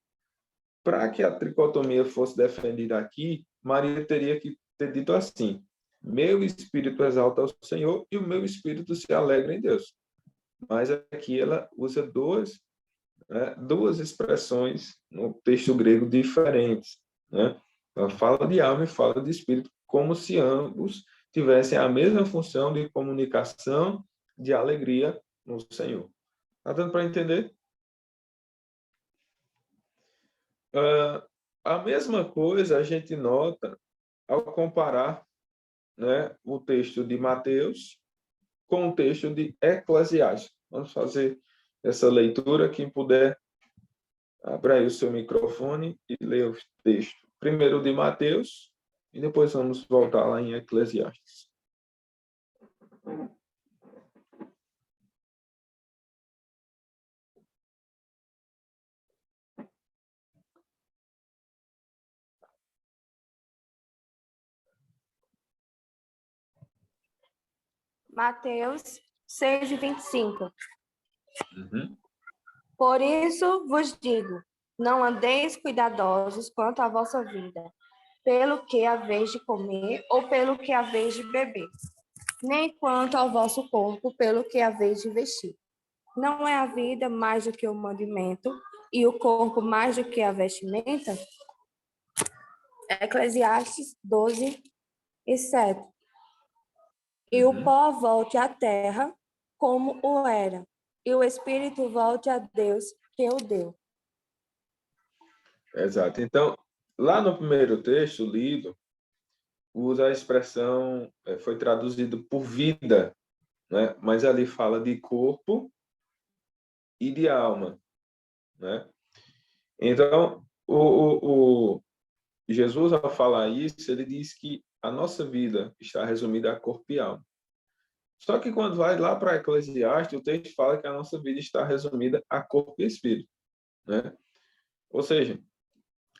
para que a tricotomia fosse defendida aqui, Maria teria que ter dito assim: meu espírito exalta ao Senhor e o meu espírito se alegra em Deus. Mas aqui ela usa duas expressões no texto grego diferentes, né? Ela fala de alma e fala de espírito, como se ambos tivessem a mesma função de comunicação, de alegria no Senhor. Está dando para entender? A mesma coisa a gente nota ao comparar, né, o texto de Mateus com o texto de Eclesiastes. Vamos fazer essa leitura. Quem puder, abra aí o seu microfone e ler o texto. Primeiro de Mateus e depois vamos voltar lá em Eclesiastes. Mateus 6:25. Uhum. Por isso vos digo, não andeis cuidadosos quanto à vossa vida, pelo que haveis de comer ou pelo que haveis de beber, nem quanto ao vosso corpo, pelo que haveis de vestir. Não é a vida mais do que o mantimento e o corpo mais do que a vestimenta? Eclesiastes 12:7. E o pó volte à terra como o era, e o espírito volte a Deus que o deu. Exato. Então, lá no primeiro texto lido, usa a expressão, foi traduzido por vida, né? Mas ali fala de corpo e de alma, né? Então, o Jesus, ao falar isso, ele diz que a nossa vida está resumida a corpo e alma. Só que quando vai lá para Eclesiastes, o texto fala que a nossa vida está resumida a corpo e espírito, né? Ou seja,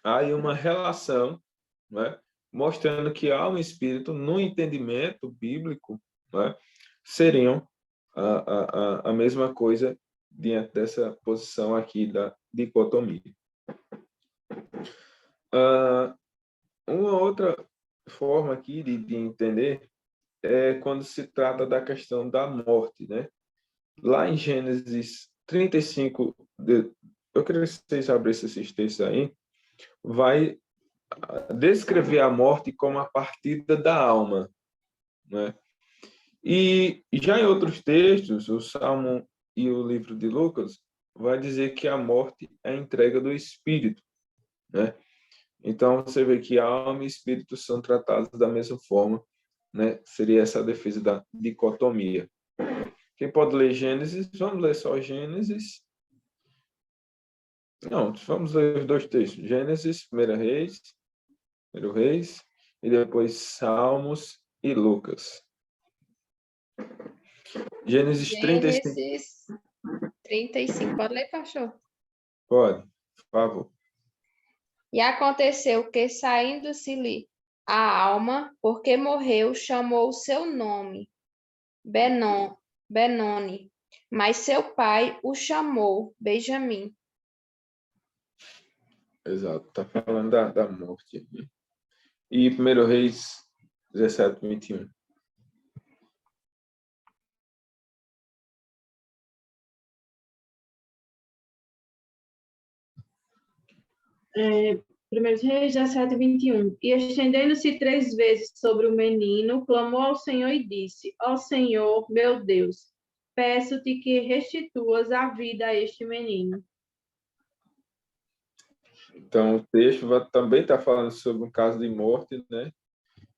há aí uma relação, né, mostrando que alma e espírito, no entendimento bíblico, né, seriam a mesma coisa diante dessa posição aqui da dicotomia. Uma outra forma aqui de entender é quando se trata da questão da morte, né? Lá em Gênesis 35, eu queria que vocês abrissem esses textos aí, vai descrever a morte como a partida da alma, né? E já em outros textos, o Salmo e o livro de Lucas, vai dizer que a morte é a entrega do espírito, né? Então, você vê que alma e espírito são tratados da mesma forma, né? Seria essa a defesa da dicotomia. Quem pode ler Gênesis? Vamos ler só Gênesis. Não, vamos ler os dois textos. Gênesis, 1 Reis, e depois Salmos e Lucas. Gênesis 35. Gênesis 35. Pode ler, pastor? Pode, por favor. E aconteceu que, saindo-se-lhe a alma, porque morreu, chamou o seu nome Benoni, mas seu pai o chamou Benjamim. Exato, está falando da morte. E 1 Reis 17, 21. Primeiros Reis 17, 21. E estendendo-se 3 vezes sobre o menino, clamou ao Senhor e disse: Ó Senhor, meu Deus, peço-te que restituas a vida a este menino. Então, o texto também está falando sobre um caso de morte, né?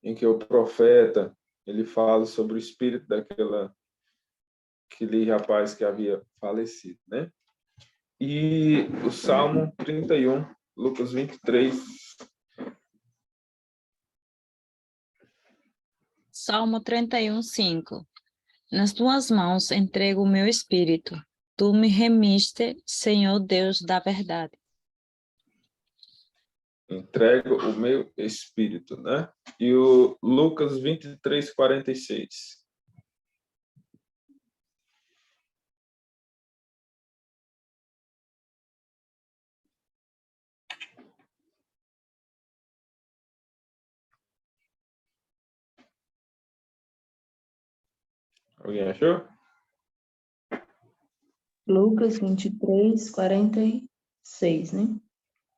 Em que o profeta ele fala sobre o espírito daquele rapaz que havia falecido, né? E o Salmo 31, Lucas 23. Salmo 31, 5. Nas tuas mãos entrego o meu espírito. Tu me remiste, Senhor Deus da verdade. Entrego o meu espírito, né? E o Lucas 23, 46. Alguém achou? Lucas 23, 46, né?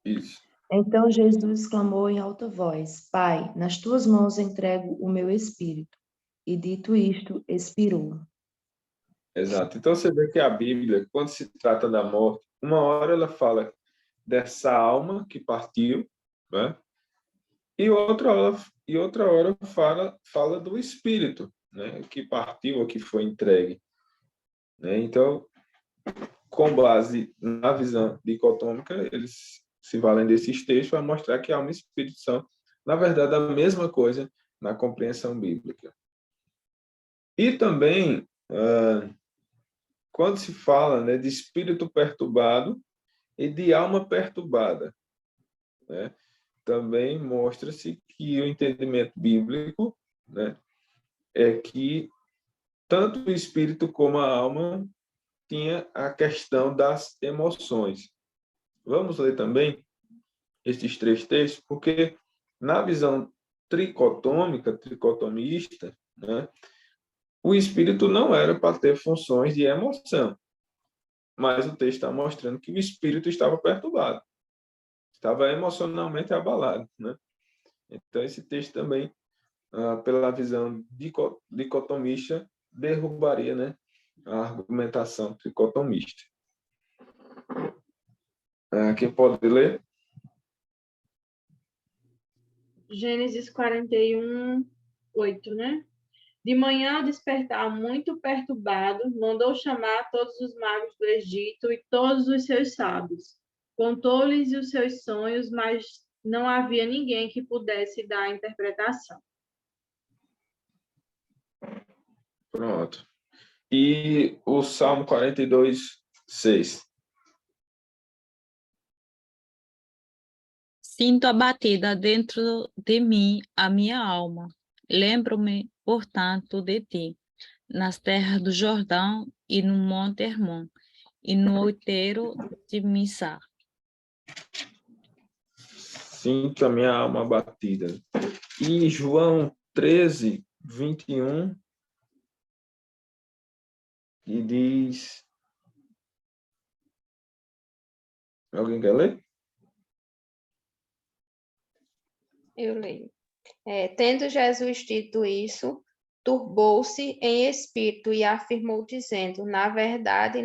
Isso. Então Jesus clamou em alta voz: Pai, nas tuas mãos entrego o meu espírito. E dito isto, expirou. Exato. Então você vê que a Bíblia, quando se trata da morte, uma hora ela fala dessa alma que partiu, né? E outra hora fala do espírito, né? Que partiu ou que foi entregue, né? Então, com base na visão dicotômica, eles se valem desses textos para mostrar que alma e espírito são, na verdade, a mesma coisa na compreensão bíblica. E também, quando se fala, né, de espírito perturbado e de alma perturbada, né, também mostra-se que o entendimento bíblico, né, é que tanto o espírito como a alma tinha a questão das emoções. Vamos ler também estes 3 textos, porque na visão tricotomista, né, o espírito não era para ter funções de emoção, mas o texto está mostrando que o espírito estava perturbado, estava emocionalmente abalado, né? Então, esse texto também, pela visão dicotomista, derrubaria, né, a argumentação tricotomista. Quem pode ler? Gênesis 41, 8, né? De manhã, ao despertar muito perturbado, mandou chamar todos os magos do Egito e todos os seus sábios. Contou-lhes os seus sonhos, mas não havia ninguém que pudesse dar a interpretação. Pronto. E o Salmo 42, 6. Sinto abatida dentro de mim a minha alma. Lembro-me, portanto, de ti, nas terras do Jordão e no Monte Hermon, e no outeiro de Missar. Sinto a minha alma abatida. E João 13, 21, e diz... Alguém quer ler? Eu leio. Tendo Jesus dito isso, turbou-se em espírito e afirmou, dizendo: na verdade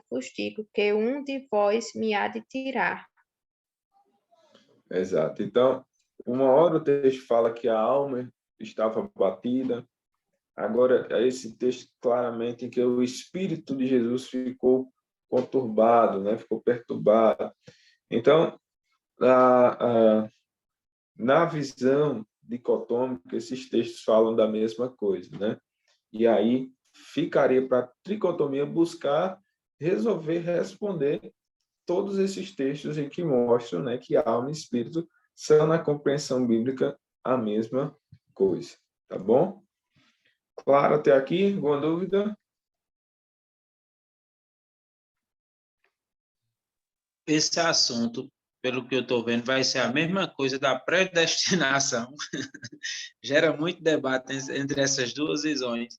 vos digo, que um de vós me há de tirar. Exato. Então, uma hora o texto fala que a alma estava batida. Agora, esse texto claramente em que o Espírito de Jesus ficou conturbado, né? Ficou perturbado. Então, na visão dicotômica, esses textos falam da mesma coisa, né? E aí ficaria para a tricotomia buscar resolver, responder todos esses textos em que mostram, né, que alma e espírito são, na compreensão bíblica, a mesma coisa. Tá bom? Claro até aqui? Alguma dúvida? Esse assunto, pelo que eu estou vendo, vai ser a mesma coisa da predestinação. Gera muito debate entre essas duas visões.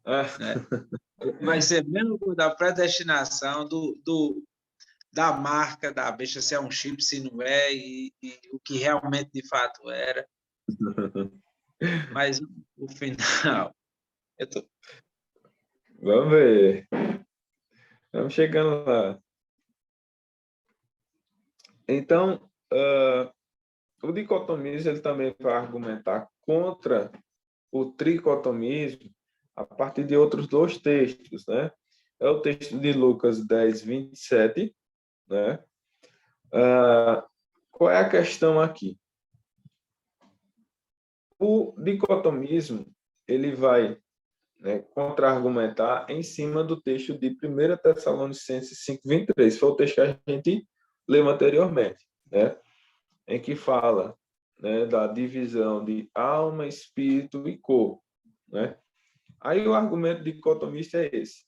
Né? Vai ser a mesma coisa da predestinação, da marca da besta, se é um chip, se não é, e o que realmente de fato era. Mas o final. Vamos ver. Estamos chegando lá. Então, o dicotomismo ele também vai argumentar contra o tricotomismo a partir de outros dois textos, né? É o texto de Lucas 10, 27, né? Qual é a questão aqui? O dicotomismo ele vai, né, contra-argumentar em cima do texto de 1 Tessalonicenses 5:23, foi o texto que a gente leu anteriormente, né, em que fala, né, da divisão de alma, espírito e corpo, né? Aí o argumento dicotomista é esse.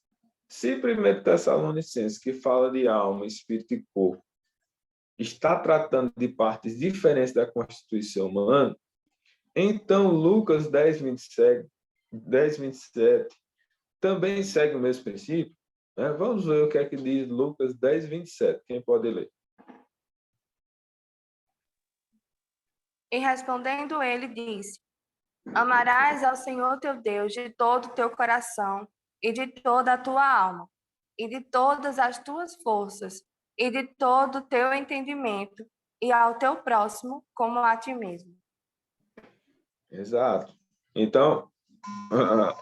Se 1 Tessalonicenses, que fala de alma, espírito e corpo, está tratando de partes diferentes da constituição humana, então Lucas 10:27 também segue o mesmo princípio, né? Vamos ver o que é que diz Lucas 10:27. Quem pode ler? E respondendo ele, disse: amarás ao Senhor teu Deus de todo o teu coração, e de toda a tua alma, e de todas as tuas forças, e de todo o teu entendimento, e ao teu próximo como a ti mesmo. Exato. Então,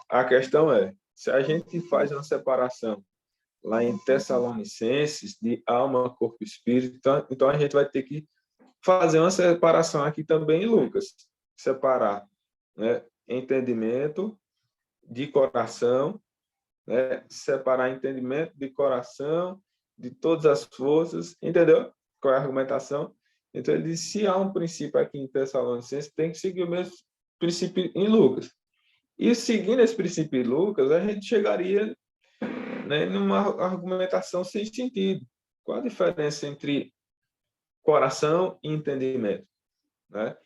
a questão é, se a gente faz uma separação lá em Tessalonicenses de alma, corpo e espírito, então a gente vai ter que fazer uma separação aqui também em Lucas. Separar, né, entendimento de coração, né, separar entendimento de coração, de todas as forças, entendeu? Qual é a argumentação? Então ele diz, se há um princípio aqui em Tessalonicenses, tem que seguir o mesmo princípio em Lucas. E seguindo esse princípio em Lucas, a gente chegaria, né, numa argumentação sem sentido. Qual a diferença entre coração e entendimento, né?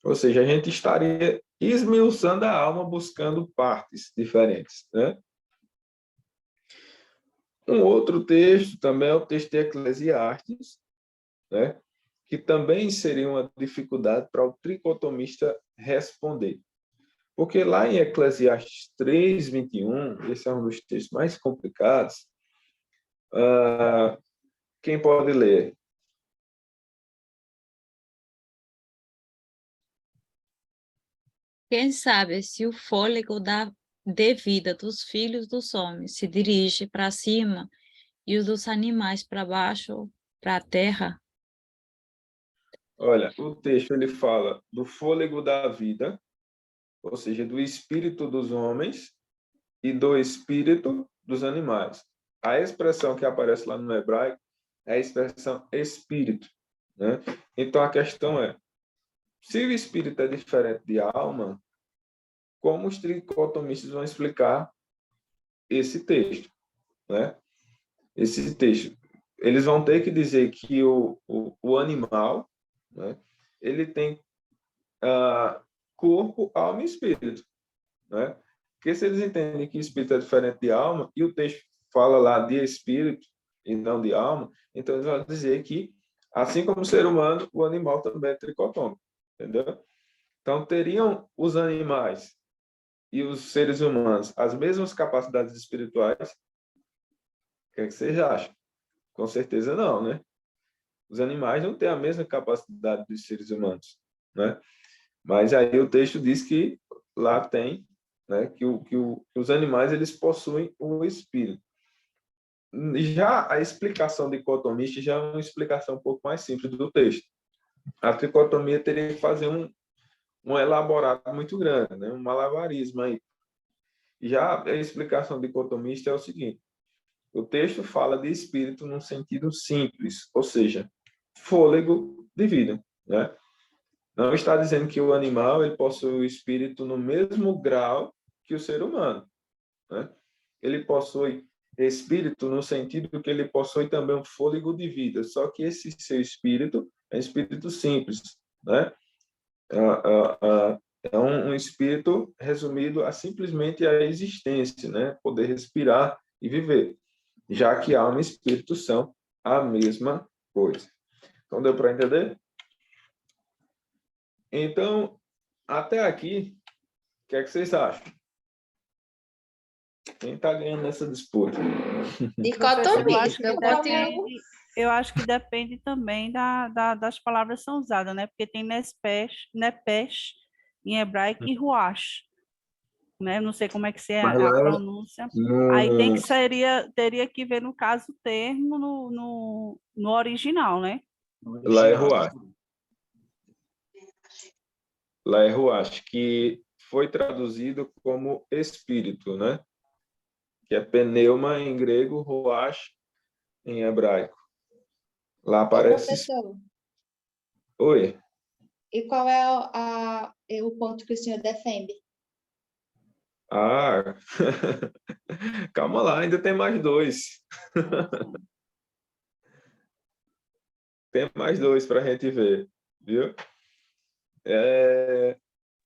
Ou seja, a gente estaria esmiuçando a alma buscando partes diferentes, né? Um outro texto também é o texto de Eclesiastes, né? Que também seria uma dificuldade para o tricotomista responder. Porque lá em Eclesiastes 3:21, esse é um dos textos mais complicados, quem pode ler? Quem sabe se o fôlego de vida dos filhos dos homens se dirige para cima e os dos animais para baixo, para a terra? Olha, o texto ele fala do fôlego da vida, ou seja, do espírito dos homens e do espírito dos animais. A expressão que aparece lá no hebraico é a expressão espírito, né? Então a questão é, se o espírito é diferente de alma, como os tricotomistas vão explicar esse texto, né? Esse texto. Eles vão ter que dizer que o animal, né, ele tem corpo, alma e espírito, né? Porque se eles entendem que espírito é diferente de alma, e o texto fala lá de espírito e não de alma, então eles vão dizer que, assim como o ser humano, o animal também é tricotômico, entendeu? Então, teriam os animais e os seres humanos as mesmas capacidades espirituais? O que é que vocês acham? Com certeza não, né? Os animais não têm a mesma capacidade dos seres humanos, né? Mas aí o texto diz que lá tem, né, que os animais eles possuem o espírito. Já a explicação dicotomista já é uma explicação um pouco mais simples do texto. A tricotomia teria que fazer um elaborado muito grande, né? Um malabarismo aí. Já a explicação dicotomista é o seguinte: o texto fala de espírito num sentido simples, ou seja, fôlego de vida, né? Não está dizendo que o animal ele possui o espírito no mesmo grau que o ser humano, né? Ele possui espírito no sentido que ele possui também um fôlego de vida, só que esse seu espírito é um espírito simples, né? É um espírito resumido a simplesmente a existência, né? Poder respirar e viver, já que alma e espírito são a mesma coisa. Então, deu para entender? Então, até aqui, o que é que vocês acham? Quem está ganhando nessa disputa? Dicotomista, eu continuo. Eu acho que depende também das palavras que são usadas, né? Porque tem nepesh em hebraico e ruach, né? Não sei como é que é a pronúncia. Aí teria que ver, no caso, o termo no original, né? Lá é ruach. Lá é ruach, que foi traduzido como espírito, né? Que é pneuma em grego, ruach em hebraico. Lá aparece... Professor, Oi. e qual é o ponto que o senhor defende? Ah, calma lá, ainda tem mais dois. Tem mais dois para a gente ver, viu?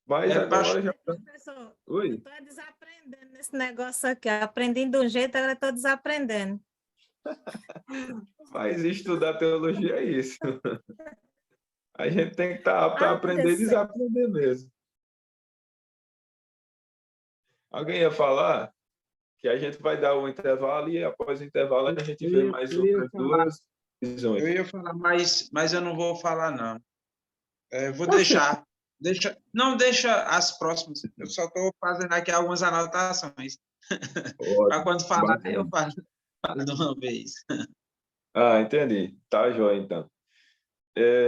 Mas agora já... Professor, Oi? eu estou desaprendendo nesse negócio aqui. Aprendi de um jeito, agora estou desaprendendo. Mas estudar teologia é isso. A gente tem que estar apto a aprender e desaprender mesmo. Alguém ia falar que a gente vai dar um intervalo e após o intervalo a gente vê mais outras duas visões. Eu ia falar, mas eu não vou falar, não. Vou deixar. Não, deixa as próximas. Eu só estou fazendo aqui algumas anotações. Para quando falar, eu falo de uma vez. Ah, entendi. Tá, joia, então.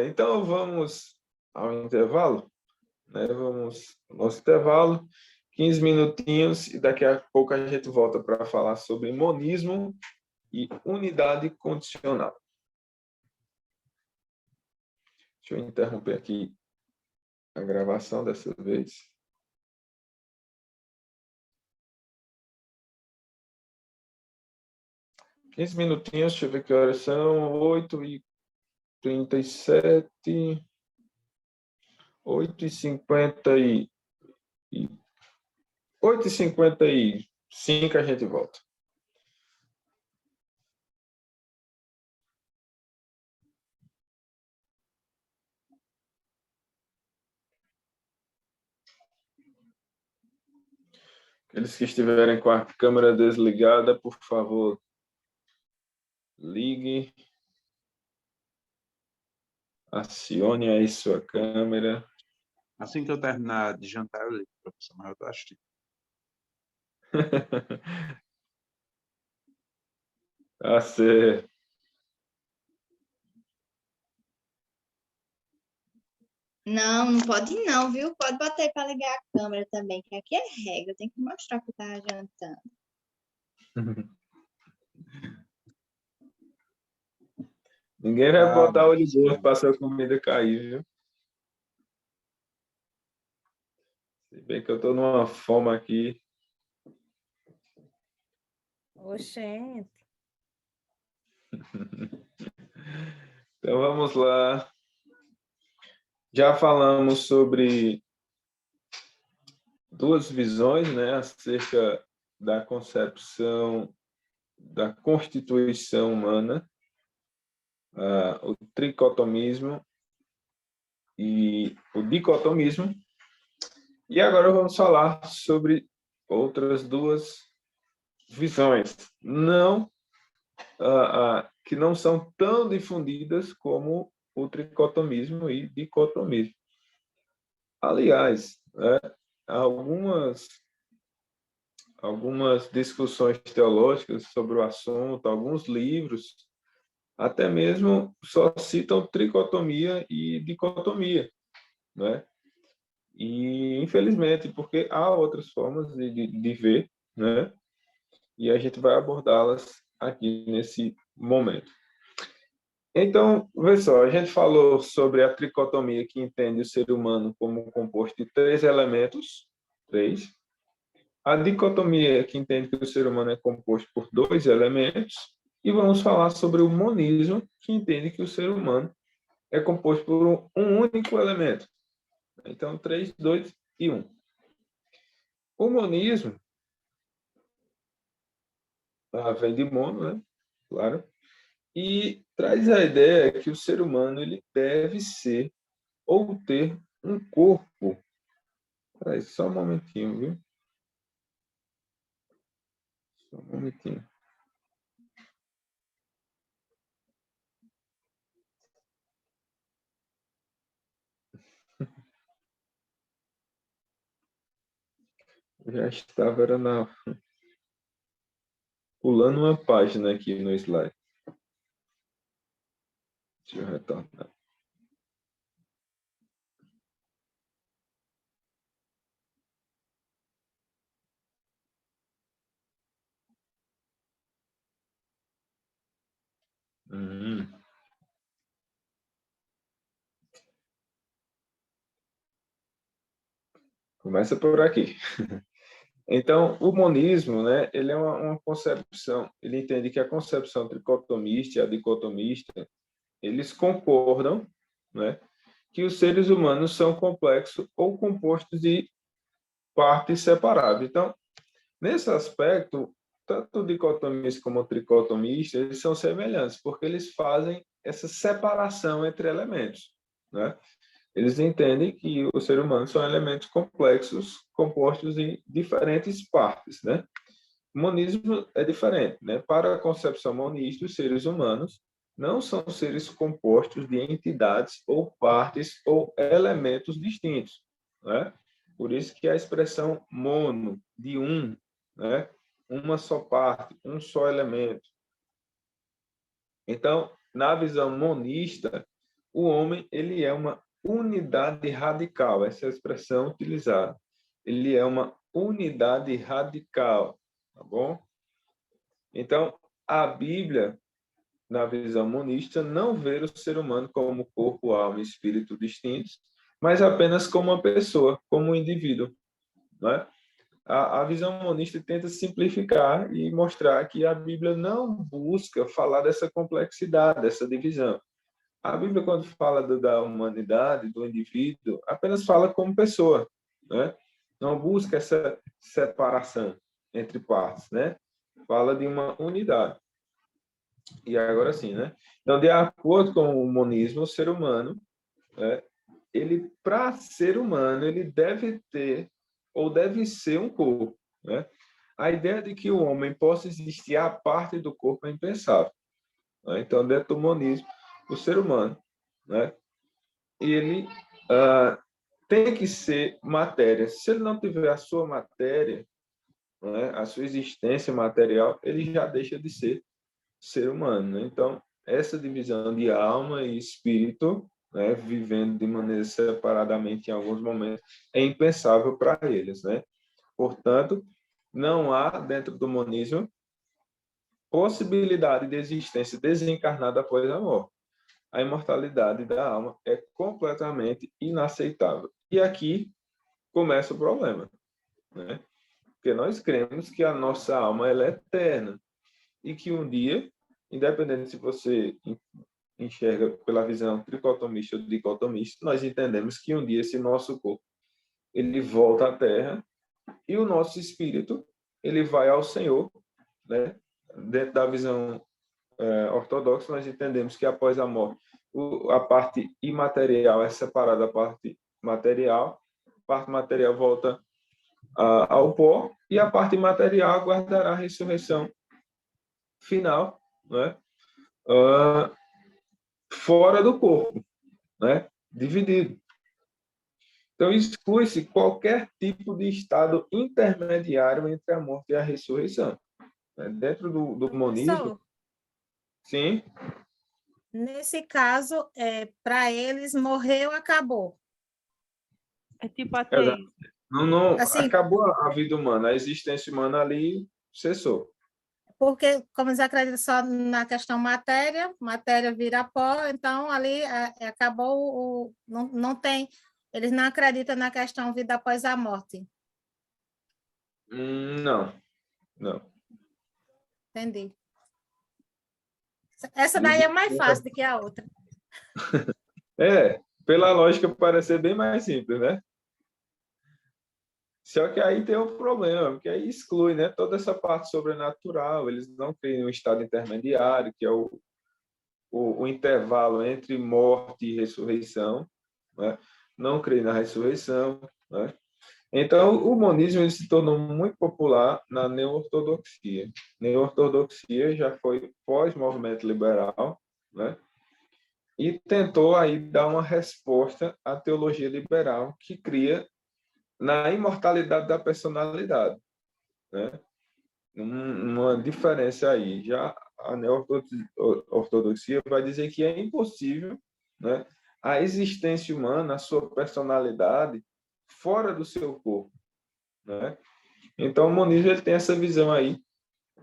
Então, vamos ao intervalo, né? Vamos ao nosso intervalo, 15 minutinhos, e daqui a pouco a gente volta para falar sobre monismo e unidade condicional. Deixa eu interromper aqui a gravação dessa vez. Quinze minutinhos, deixa eu ver que horas são, 8h37, 8h55 a gente volta. Aqueles que estiverem com a câmera desligada, por favor, ligue. Acione aí sua câmera. Assim que eu terminar de jantar, eu ligo, professor, mas eu estou assistindo. Tá certo. Não pode não, viu? Pode bater para ligar a câmera também, que aqui é regra, tem que mostrar que tá jantando. Ninguém vai botar olho gordo para sua comida cair, viu? Se bem que eu estou numa fome aqui. Oxente. Então vamos lá. Já falamos sobre duas visões, né, acerca da concepção da constituição humana, o tricotomismo e o dicotomismo. E agora vamos falar sobre outras duas visões, que não são tão difundidas como o tricotomismo e dicotomismo. Aliás, algumas discussões teológicas sobre o assunto, alguns livros, até mesmo só citam tricotomia e dicotomia, né? E, infelizmente, porque há outras formas de ver, né? E a gente vai abordá-las aqui nesse momento. Então, vê só, a gente falou sobre a tricotomia que entende o ser humano como composto de 3 elementos, 3. A dicotomia que entende que o ser humano é composto por 2 elementos. E vamos falar sobre o monismo, que entende que o ser humano é composto por um único elemento. Então, 3, 2 e 1. O monismo vem de mono, né? Claro. E traz a ideia que o ser humano ele deve ser ou ter um corpo. Peraí, só um momentinho, viu? Só um momentinho. Já estava pulando uma página aqui no slide. Deixa eu retornar. Começa por aqui. Então, o monismo, né, ele é uma concepção, ele entende que a concepção tricotomista e a dicotomista, eles concordam, né, que os seres humanos são complexos ou compostos de partes separáveis. Então, nesse aspecto, tanto o dicotomista como o tricotomista, eles são semelhantes, porque eles fazem essa separação entre elementos, né? Eles entendem que o ser humano são elementos complexos, compostos de diferentes partes, né? O monismo é diferente, né? Para a concepção monista, os seres humanos não são seres compostos de entidades ou partes ou elementos distintos, né? Por isso que a expressão mono, de um, né? Uma só parte, um só elemento. Então, na visão monista, o homem ele é uma unidade radical, essa é a expressão utilizada. Ele é uma unidade radical, tá bom? Então, a Bíblia, na visão monista, não vê o ser humano como corpo, alma e espírito distintos, mas apenas como uma pessoa, como um indivíduo, né? A visão monista tenta simplificar e mostrar que a Bíblia não busca falar dessa complexidade, dessa divisão. A Bíblia, quando fala da humanidade, do indivíduo, apenas fala como pessoa, né? Não busca essa separação entre partes, né? Fala de uma unidade. E agora sim, né? Então, de acordo com o monismo, o ser humano, né, ele, para ser humano, ele deve ter ou deve ser um corpo, né? A ideia de que o homem possa existir à parte do corpo é impensável, né? Então, dentro do monismo, o ser humano, né, ele tem que ser matéria. Se ele não tiver a sua matéria, né, a sua existência material, ele já deixa de ser humano, né? Então, essa divisão de alma e espírito, né, vivendo de maneira separadamente em alguns momentos, é impensável para eles, né? Portanto, não há, dentro do monismo, possibilidade de existência desencarnada após a morte. A imortalidade da alma é completamente inaceitável. E aqui começa o problema, né? Porque nós cremos que a nossa alma ela é eterna e que um dia, independente se você enxerga pela visão tricotomista ou dicotomista, nós entendemos que um dia esse nosso corpo ele volta à Terra e o nosso espírito ele vai ao Senhor, né? Dentro da visão ortodoxa, nós entendemos que após a morte a parte imaterial é separada da parte material parte material volta ao pó, e a parte imaterial aguardará a ressurreição final, né? Fora do corpo, né? Dividido. Então, exclui-se qualquer tipo de estado intermediário entre a morte e a ressurreição. Dentro do monismo, sim. Nesse caso, para eles, morreu, acabou. É tipo ateísmo. Não, Assim, acabou a vida humana, a existência humana ali cessou. Porque, como eles acreditam só na questão matéria vira pó, então ali acabou não tem, eles não acreditam na questão vida após a morte. Não. Entendi. Essa daí é mais fácil do que a outra. Pela lógica parece ser bem mais simples, né? Só que aí tem um problema, porque aí exclui, né, toda essa parte sobrenatural, eles não têm um estado intermediário, que é o intervalo entre morte e ressurreição, né? Não creem na ressurreição, né? Então, o monismo ele se tornou muito popular na neo-ortodoxia. Neo-ortodoxia já foi pós-movimento liberal, né? E tentou aí dar uma resposta à teologia liberal que cria na imortalidade da personalidade, né? Uma diferença aí. Já a neo-ortodoxia vai dizer que é impossível, né, a existência humana, a sua personalidade, fora do seu corpo, né? Então, o monismo ele tem essa visão aí,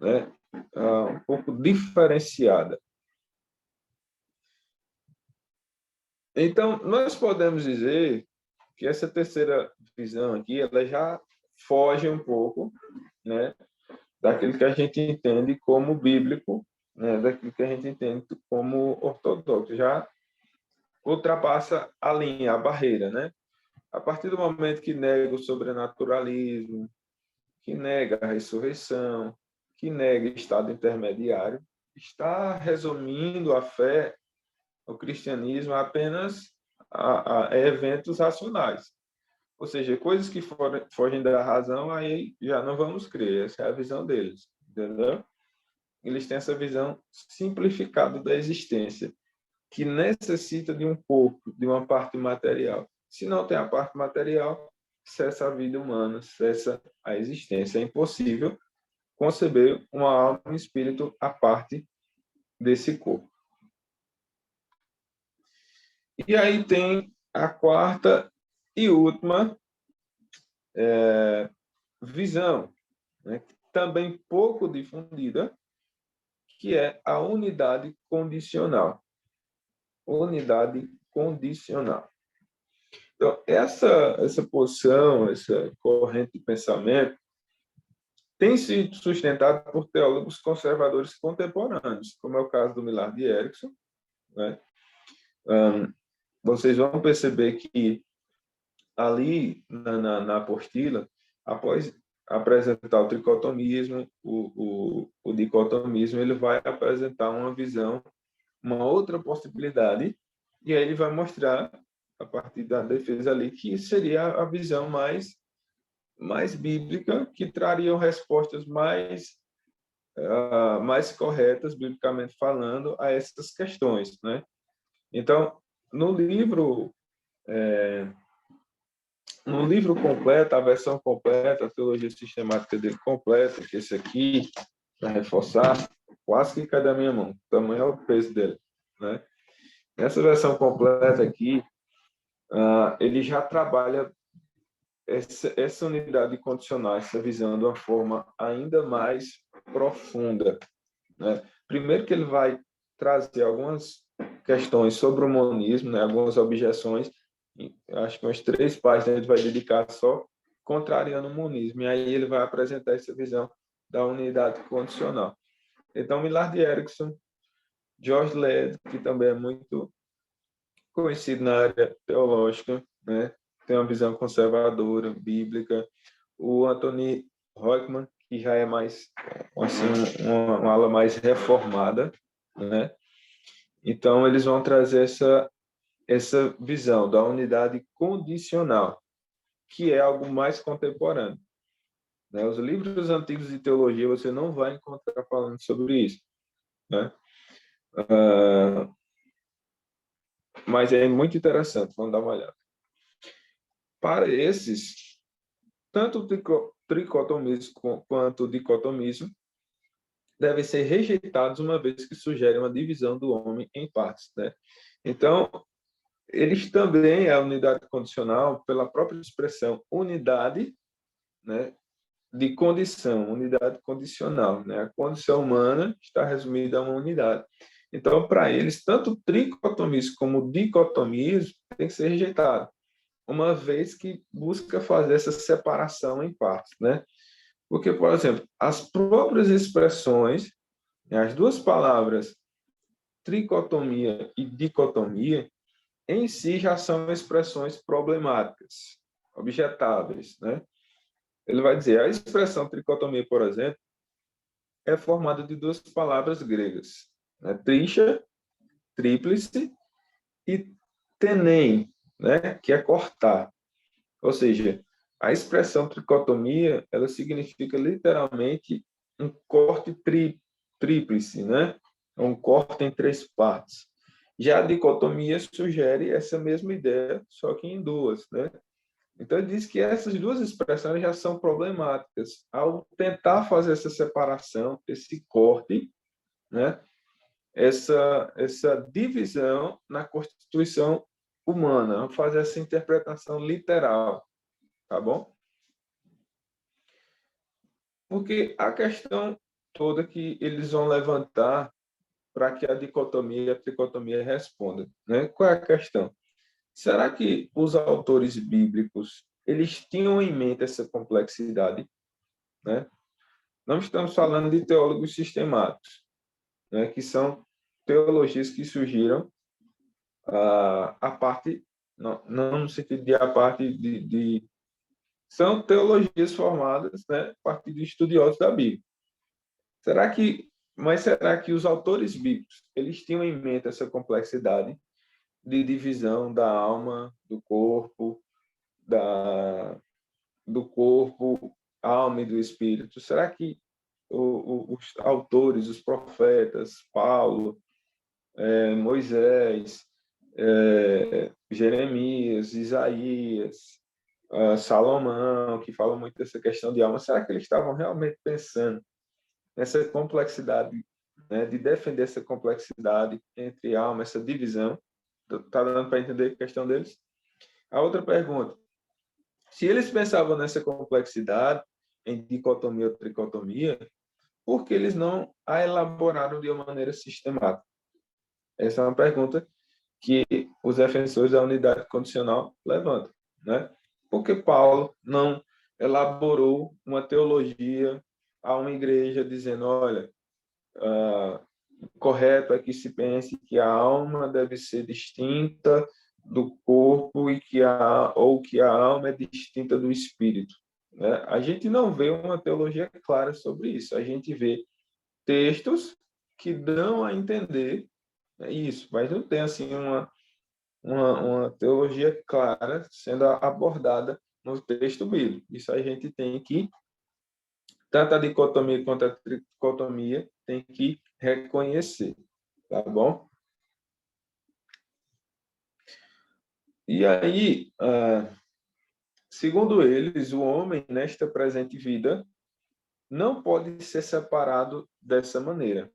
né, um pouco diferenciada. Então, nós podemos dizer que essa terceira visão aqui, ela já foge um pouco, né, daquilo que a gente entende como bíblico, né, daquilo que a gente entende como ortodoxo. Já ultrapassa a linha, a barreira, né? A partir do momento que nega o sobrenaturalismo, que nega a ressurreição, que nega o estado intermediário, está resumindo a fé, o cristianismo, apenas a eventos racionais. Ou seja, coisas que fogem da razão, aí já não vamos crer. Essa é a visão deles, entendeu? Eles têm essa visão simplificada da existência, que necessita de um corpo, de uma parte material. Se não tem a parte material, cessa a vida humana, cessa a existência. É impossível conceber uma alma e um espírito à parte desse corpo. E aí tem a quarta e última visão, né, também pouco difundida, que é a unidade condicional. Unidade condicional. Então, essa posição, essa corrente de pensamento, tem sido sustentada por teólogos conservadores contemporâneos, como é o caso do Millard Erickson, né? Vocês vão perceber que ali na apostila, após apresentar o tricotomismo, o dicotomismo, ele vai apresentar uma visão, uma outra possibilidade, e aí ele vai mostrar, a partir da defesa ali, que seria a visão mais bíblica, que trariam respostas mais corretas, biblicamente falando, a essas questões, né? Então, no livro completo, a versão completa, a teologia sistemática dele completa, que esse aqui, para reforçar, quase que cai da minha mão, o tamanho é o peso dele, né? Nessa versão completa aqui, ele já trabalha essa unidade condicional, essa visão de uma forma ainda mais profunda, né? Primeiro que ele vai trazer algumas questões sobre o monismo, né? Algumas objeções, acho que umas 3 páginas ele vai dedicar só contrariando o monismo, e aí ele vai apresentar essa visão da unidade condicional. Então, Millard Erickson, George Led, que também é muito conhecido na área teológica, né? Tem uma visão conservadora, bíblica. O Anthony Rockman, que já é mais, assim, uma ala mais reformada, né? Então, eles vão trazer essa visão da unidade condicional, que é algo mais contemporâneo. Né? Os livros antigos de teologia você não vai encontrar falando sobre isso. Né? Mas é muito interessante, vamos dar uma olhada. Para esses, tanto o tricotomismo quanto o dicotomismo devem ser rejeitados uma vez que sugerem uma divisão do homem em partes. Né? Então, eles também, a unidade condicional, pela própria expressão unidade, né, de condição, unidade condicional. Né? A condição humana está resumida a uma unidade. Então, para eles, tanto o tricotomismo como o dicotomismo tem que ser rejeitado, uma vez que busca fazer essa separação em partes. Né? Porque, por exemplo, as próprias expressões, as duas palavras tricotomia e dicotomia, em si já são expressões problemáticas, objetáveis. Né? Ele vai dizer, a expressão tricotomia, por exemplo, é formada de duas palavras gregas, né? Trisha, tríplice, e tenem, né? Que é cortar. Ou seja, a expressão tricotomia, ela significa literalmente um corte tríplice, né? Um corte em 3 partes. Já a dicotomia sugere essa mesma ideia, só que em 2, né? Então, ele diz que essas duas expressões já são problemáticas. Ao tentar fazer essa separação, esse corte, né? essa divisão na constituição humana, ao fazer essa interpretação literal. Tá bom? Porque a questão toda que eles vão levantar para que a dicotomia e a tricotomia respondam. Né? Qual é a questão? Será que os autores bíblicos eles tinham em mente essa complexidade? Né? Não estamos falando de teólogos sistemáticos, né? Que são teologias que surgiram a parte, não no sentido de a parte são teologias formadas, né, a partir de estudiosos da Bíblia. Mas será que os autores bíblicos eles tinham em mente essa complexidade de divisão da alma, do corpo, alma e do espírito? Será que os autores, os profetas, Paulo, Moisés, Jeremias, Isaías, Salomão, que falam muito dessa questão de alma, será que eles estavam realmente pensando nessa complexidade, né, de defender essa complexidade entre alma, essa divisão? Está dando para entender a questão deles? A outra pergunta, se eles pensavam nessa complexidade, em dicotomia ou tricotomia, por que eles não a elaboraram de uma maneira sistemática? Essa é uma pergunta que os defensores da unidade condicional levantam. Né? Por que Paulo não elaborou uma teologia a uma igreja dizendo, olha, correto é que se pense que a alma deve ser distinta do corpo e que a alma é distinta do espírito? Né? A gente não vê uma teologia clara sobre isso. A gente vê textos que dão a entender isso, mas não tem assim uma teologia clara sendo abordada no texto bíblico. Isso a gente tem que, tanto a dicotomia quanto a tricotomia, tem que reconhecer, tá bom? E aí, segundo eles, o homem, nesta presente vida, não pode ser separado dessa maneira,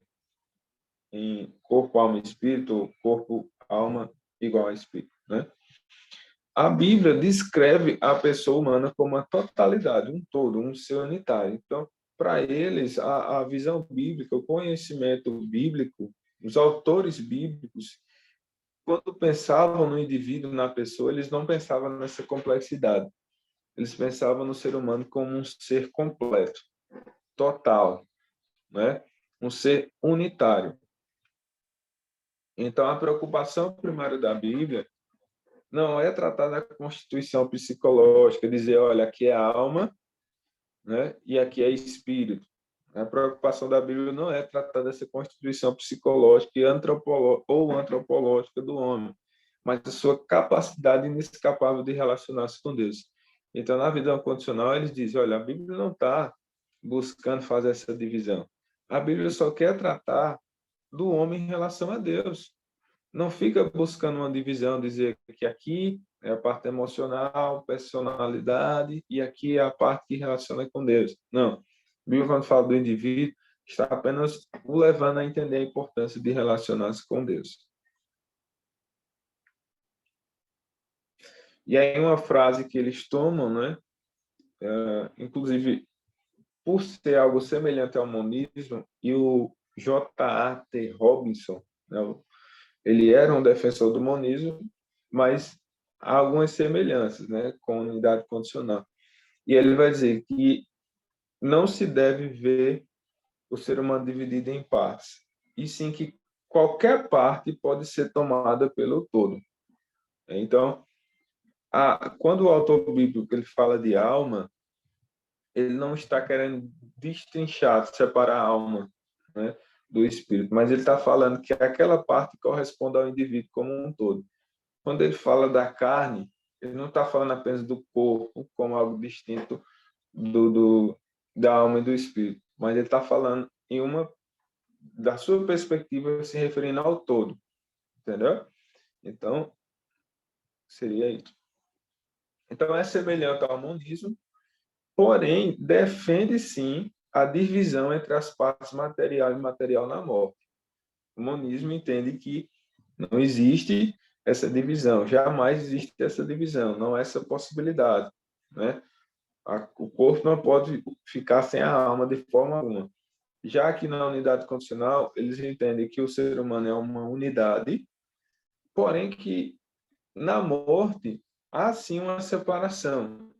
em corpo, alma e espírito, corpo, alma igual a espírito, né? A Bíblia descreve a pessoa humana como uma totalidade, um todo, um ser unitário. Então, para eles, a visão bíblica, o conhecimento bíblico, os autores bíblicos, quando pensavam no indivíduo, na pessoa, eles não pensavam nessa complexidade. Eles pensavam no ser humano como um ser completo, total, né? Um ser unitário. Então, a preocupação primária da Bíblia não é tratar da constituição psicológica, dizer, olha, aqui é alma, né, e aqui é espírito. A preocupação da Bíblia não é tratar dessa constituição psicológica ou antropológica do homem, mas da sua capacidade inescapável de relacionar-se com Deus. Então, na vida condicional, eles dizem, olha, a Bíblia não está buscando fazer essa divisão. A Bíblia só quer tratar do homem em relação a Deus. Não fica buscando uma divisão, dizer que aqui é a parte emocional, personalidade, e aqui é a parte que relaciona com Deus. Não. A Bíblia, quando fala do indivíduo, está apenas o levando a entender a importância de relacionar-se com Deus. E aí uma frase que eles tomam, né? Inclusive, por ser algo semelhante ao monismo, e o J.A.T. Robinson, né? Ele era um defensor do monismo, mas há algumas semelhanças, né, com a unidade condicional. E ele vai dizer que não se deve ver o ser humano dividido em partes, e sim que qualquer parte pode ser tomada pelo todo. Então, quando o autor bíblico ele fala de alma, ele não está querendo destrinchar, separar a alma, né, do espírito, mas ele está falando que aquela parte corresponde ao indivíduo como um todo. Quando ele fala da carne, ele não está falando apenas do corpo como algo distinto da alma e do espírito, mas ele está falando da sua perspectiva, se referindo ao todo, entendeu? Então, seria isso. Então, é semelhante ao monismo, porém, defende, sim, a divisão entre as partes material e imaterial na morte. O monismo entende que não existe essa divisão, jamais existe essa divisão, não há essa possibilidade, né? O corpo não pode ficar sem a alma de forma alguma. Já que na unidade condicional, eles entendem que o ser humano é uma unidade, porém que na morte há sim uma separação,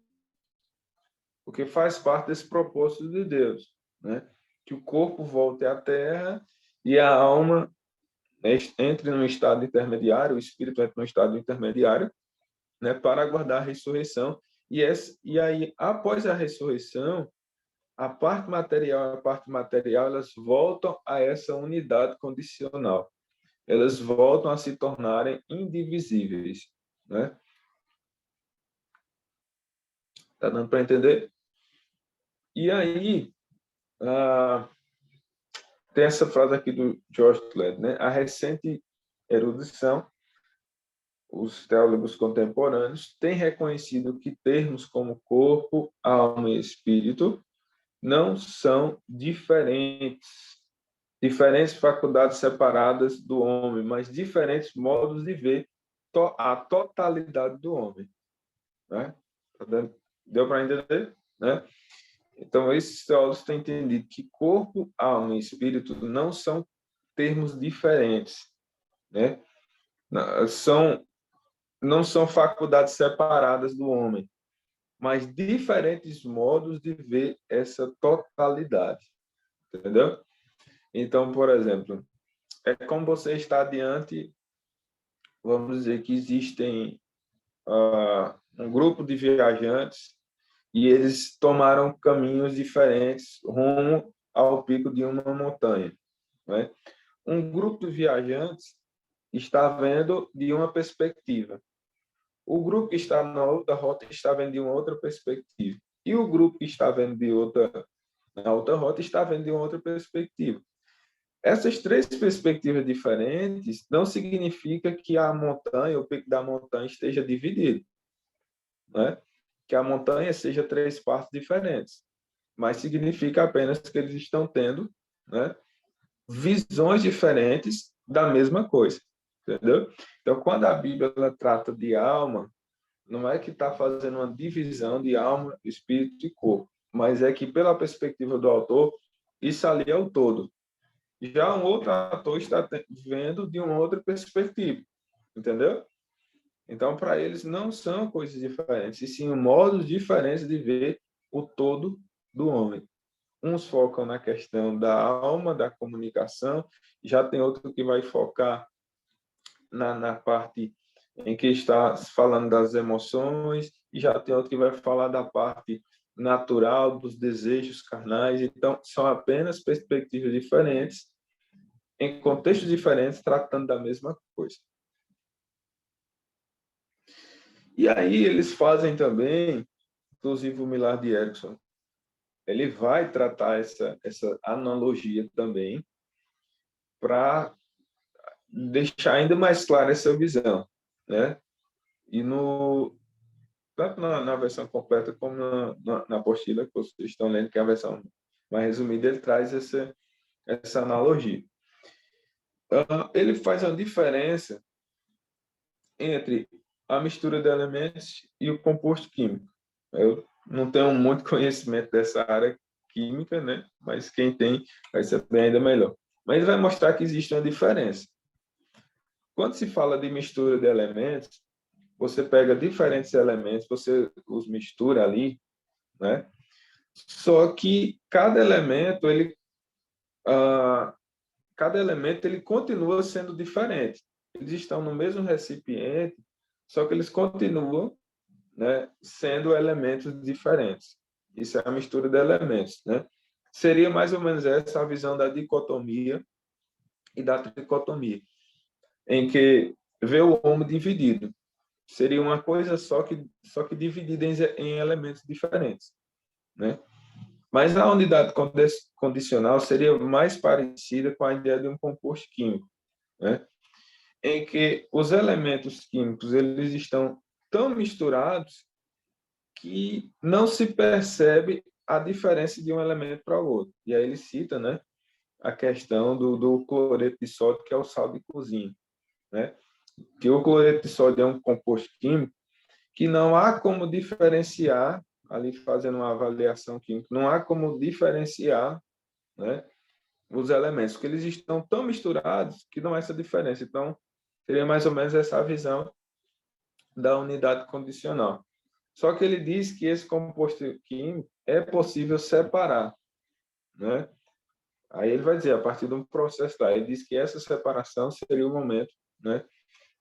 porque faz parte desse propósito de Deus, né? Que o corpo volte à terra e a alma entre no estado intermediário, o espírito entra no estado intermediário, né, para aguardar a ressurreição. E aí, após a ressurreição, a parte material, elas voltam a essa unidade condicional. Elas voltam a se tornarem indivisíveis, né? Tá dando para entender? E aí, tem essa frase aqui do George Led, né? A recente erudição, os teólogos contemporâneos têm reconhecido que termos como corpo, alma e espírito não são diferentes faculdades separadas do homem, mas diferentes modos de ver a totalidade do homem, né? Deu para entender, né? Então, esses teólogos têm entendido que corpo, alma e espírito não são termos diferentes, né? Não são faculdades separadas do homem, mas diferentes modos de ver essa totalidade, entendeu? Então, por exemplo, é como você está diante, vamos dizer que existem um grupo de viajantes e eles tomaram caminhos diferentes rumo ao pico de uma montanha, né? Um grupo de viajantes está vendo de uma perspectiva. O grupo que está na outra rota está vendo de uma outra perspectiva. E o grupo que está vendo na outra rota está vendo de uma outra perspectiva. Essas três perspectivas diferentes não significa que a montanha, o pico da montanha esteja dividido, né? Que a montanha seja três partes diferentes, mas significa apenas que eles estão tendo, né, visões diferentes da mesma coisa, entendeu? Então, quando a Bíblia ela trata de alma, não é que está fazendo uma divisão de alma, espírito e corpo, mas é que, pela perspectiva do autor, isso ali é o todo. Já um outro autor está vendo de uma outra perspectiva, entendeu? Então, para eles, não são coisas diferentes, e sim modos diferentes de ver o todo do homem. Uns focam na questão da alma, da comunicação, já tem outro que vai focar na parte em que está falando das emoções, e já tem outro que vai falar da parte natural, dos desejos carnais. Então, são apenas perspectivas diferentes, em contextos diferentes, tratando da mesma coisa. E aí eles fazem também inclusive o Millard Erickson, ele vai tratar essa analogia também para deixar ainda mais clara essa visão, né? E tanto na versão completa como na apostila que vocês estão lendo, que é a versão mais resumida, ele traz essa analogia. Ele faz uma diferença entre a mistura de elementos e o composto químico. Eu não tenho muito conhecimento dessa área química, né? Mas quem tem vai saber ainda melhor. Mas ele vai mostrar que existe uma diferença. Quando se fala de mistura de elementos, você pega diferentes elementos, você os mistura ali, né? Só que cada elemento ele continua sendo diferente. Eles estão no mesmo recipiente, só que eles continuam, né, sendo elementos diferentes. Isso é a mistura de elementos, né? Seria mais ou menos essa a visão da dicotomia e da tricotomia, em que vê o homem dividido. Seria uma coisa só que dividida em elementos diferentes, né? Mas a unidade condicional seria mais parecida com a ideia de um composto químico, né? Em que os elementos químicos eles estão tão misturados que não se percebe a diferença de um elemento para o outro. E aí ele cita, né, a questão do cloreto de sódio, que é o sal de cozinha, né? Que o cloreto de sódio é um composto químico que não há como diferenciar, ali fazendo uma avaliação química, não há como diferenciar, né, os elementos, porque eles estão tão misturados que não há essa diferença. Então, seria mais ou menos essa visão da unidade condicional. Só que ele diz que esse composto químico é possível separar, né? Aí ele vai dizer, a partir de um processo lá, ele diz que essa separação seria o momento, né,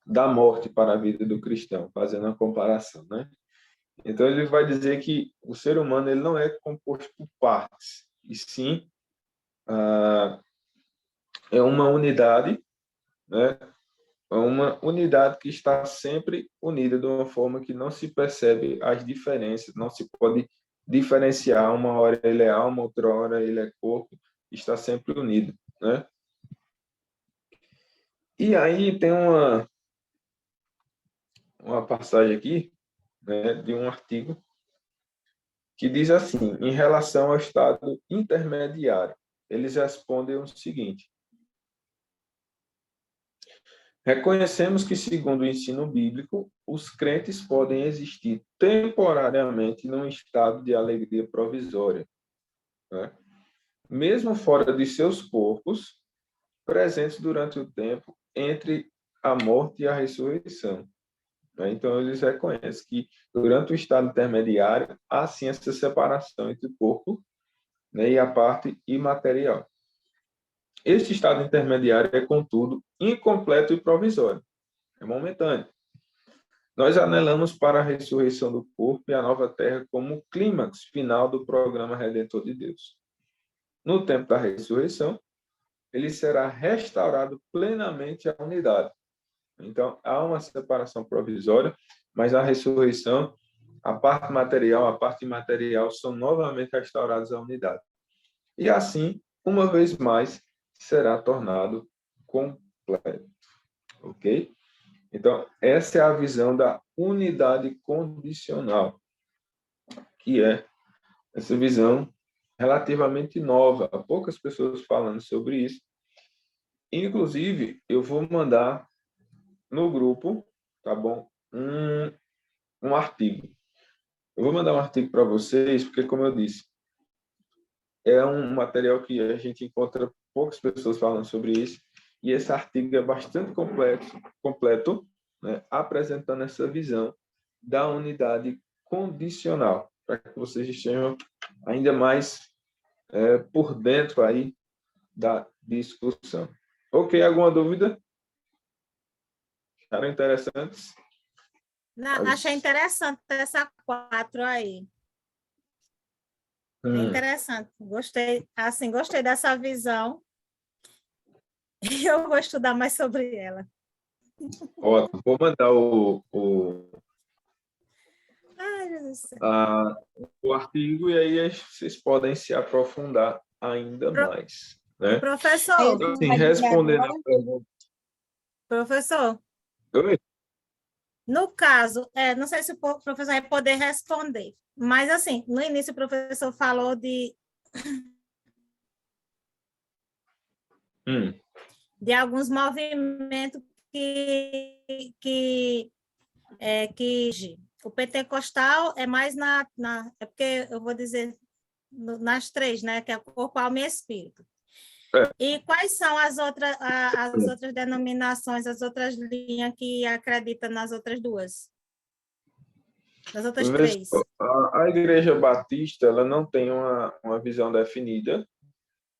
da morte para a vida do cristão, fazendo uma comparação, né? Então ele vai dizer que o ser humano ele não é composto por partes, e sim é uma unidade, né? É uma unidade que está sempre unida de uma forma que não se percebe as diferenças, não se pode diferenciar, uma hora ele é alma, outra hora ele é corpo, está sempre unido, né? E aí tem uma passagem aqui, né, de um artigo que diz assim, em relação ao estado intermediário, eles respondem o seguinte: reconhecemos que, segundo o ensino bíblico, os crentes podem existir temporariamente num estado de alegria provisória, né? Mesmo fora de seus corpos, presentes durante o tempo entre a morte e a ressurreição. Então, eles reconhecem que, durante o estado intermediário, há sim essa separação entre o corpo, né, e a parte imaterial. Este estado intermediário é, contudo, incompleto e provisório. É momentâneo. Nós anelamos para a ressurreição do corpo e a nova terra como o clímax final do programa redentor de Deus. No tempo da ressurreição, ele será restaurado plenamente à unidade. Então, há uma separação provisória, mas na ressurreição, a parte material, a parte imaterial são novamente restauradas à unidade. E assim, uma vez mais, será tornado completo. Ok? Então, essa é a visão da unidade condicional, que é essa visão relativamente nova. Há poucas pessoas falando sobre isso. Inclusive, eu vou mandar no grupo, tá bom? Um artigo. Eu vou mandar um artigo para vocês, porque, como eu disse, é um material que a gente encontra poucas pessoas falando sobre isso, e esse artigo é bastante completo, né, apresentando essa visão da unidade condicional, para que vocês estejam ainda mais por dentro aí da discussão. Ok, alguma dúvida? Acharam interessantes? Não, achei interessante essa 4 aí. Bem interessante. Gostei, assim, gostei dessa visão. E eu vou estudar mais sobre ela. Ótimo. Vou mandar Ai, Ai, Jesus do céu. o artigo, e aí vocês podem se aprofundar ainda mais, né? Professor, Então, assim, respondendo a pergunta... professor, Oi? no caso, não sei se o professor vai poder responder, mas assim, no início o professor falou de alguns movimentos que o pentecostal é mais é porque eu vou dizer nas três, né, que é corpo, alma e espírito. E quais são as outras denominações, as outras linhas que acreditam nas outras duas? Nas outras três? A Igreja Batista, ela não tem uma visão definida,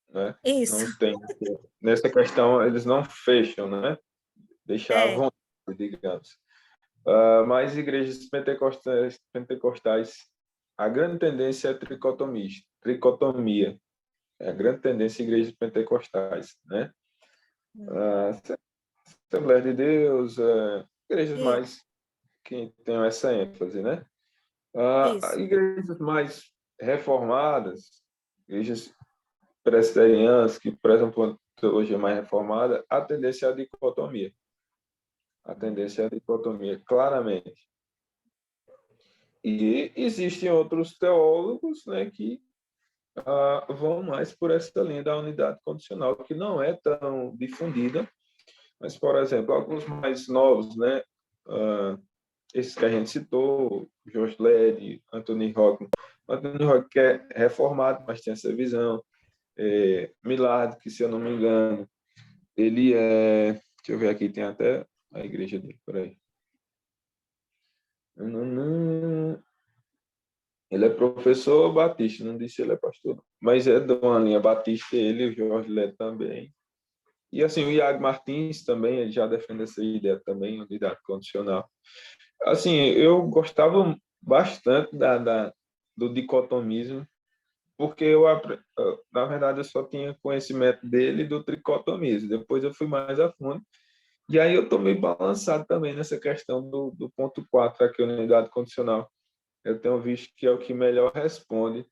né? Isso. Não tem. Nessa questão, eles não fecham, né? Deixar à vontade, digamos. Mas igrejas pentecostais, a grande tendência é tricotomia. É a grande tendência em igrejas pentecostais, né? Assembleia de Deus, igrejas mais que tenham essa ênfase, né? Igrejas mais reformadas, igrejas presbiterianas que prezam por uma teologia mais reformada, a tendência é a dicotomia. A tendência é a dicotomia, claramente. E existem outros teólogos, né, que vão mais por essa linha da unidade condicional, que não é tão difundida, mas, por exemplo, alguns mais novos, né, esses que a gente citou, George Led, Anthony Rock. Anthony Rock que é reformado, mas tem essa visão. Millard, que se eu não me engano, ele é... Deixa eu ver aqui, tem até a igreja dele, por aí. Ele é professor batista, não disse ele é pastor, mas é de uma linha batista, ele, o Jorge Led também. E assim, o Iago Martins também, ele já defende essa ideia também, unidade condicional. Assim, eu gostava bastante do dicotomismo, porque na verdade, eu só tinha conhecimento dele do tricotomismo. Depois eu fui mais a fundo. E aí eu estou meio balançado também nessa questão do ponto 4, aqui, unidade condicional. Eu tenho visto que é o que melhor responde,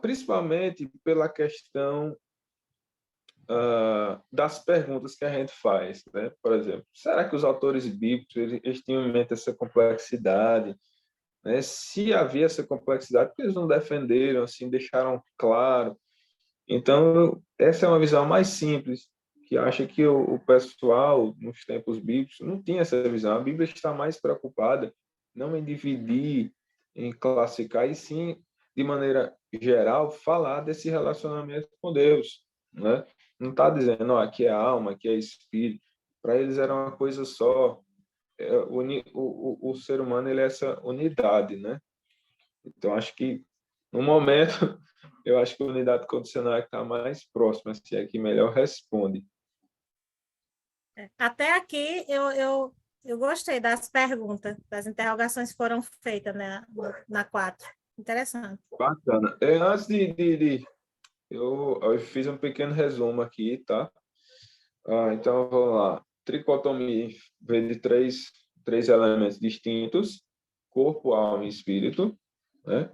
principalmente pela questão das perguntas que a gente faz, né? Por exemplo, será que os autores bíblicos eles tinham em mente essa complexidade? Né? Se havia essa complexidade, porque eles não defenderam, assim, deixaram claro. Então, essa é uma visão mais simples, que acha que o pessoal, nos tempos bíblicos, não tinha essa visão. A Bíblia está mais preocupada não em dividir, em classificar, e sim, de maneira geral, falar desse relacionamento com Deus. Né? Não está dizendo, aqui é alma, aqui é espírito. Para eles era uma coisa só. O ser humano ele é essa unidade, né? Então acho que no momento eu acho que a unidade condicional é que está mais próxima, se é que melhor responde. Até aqui eu gostei das perguntas, das interrogações que foram feitas, né, na 4. Interessante. Bacana. Antes eu fiz um pequeno resumo aqui, tá? Então vamos lá. Tricotomia vem de três elementos distintos: corpo, alma e espírito, né?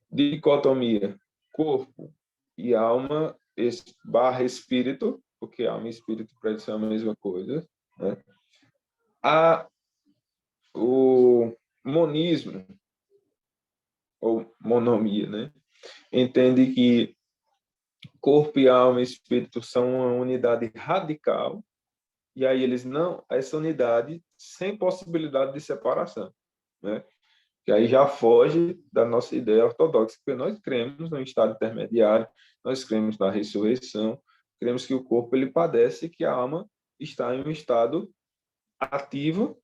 Dicotomia: corpo e alma barra espírito, porque alma e espírito para eles são a mesma coisa, né? O monismo, ou monomia, né? Entende que corpo e alma e espírito são uma unidade radical, e aí eles não, essa unidade sem possibilidade de separação, né? Que aí já foge da nossa ideia ortodoxa, porque nós cremos no estado intermediário, nós cremos na ressurreição, cremos que o corpo ele padece e que a alma está em um estado ativo,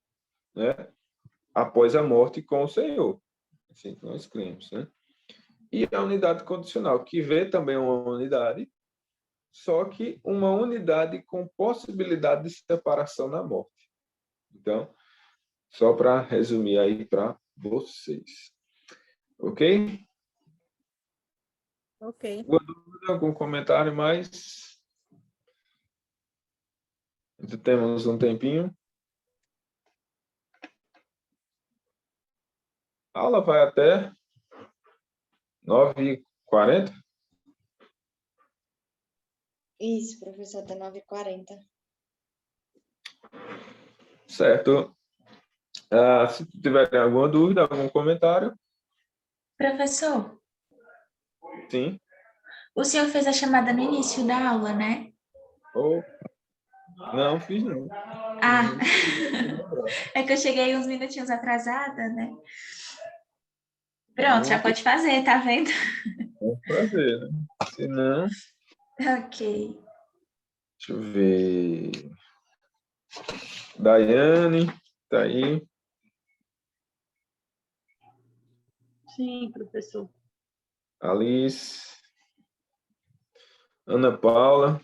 né? Após a morte com o Senhor. Assim que nós cremos, né? E a unidade condicional, que vê também uma unidade, só que uma unidade com possibilidade de separação na morte. Então, só para resumir aí para vocês. Ok? Ok. Algum comentário mais? Temos um tempinho. A aula vai até 9h40? Isso, professor, até 9h40. Certo. Se tiver alguma dúvida, algum comentário, Professor, sim. o senhor fez a chamada no início da aula, né? Ou não, fiz não. Ah, é que eu cheguei uns minutinhos atrasada, né? Pronto, já pode fazer, tá vendo? É um prazer, né? Se não, Ok. deixa eu ver. Daiane, tá aí. Sim, professor. Alice. Ana Paula.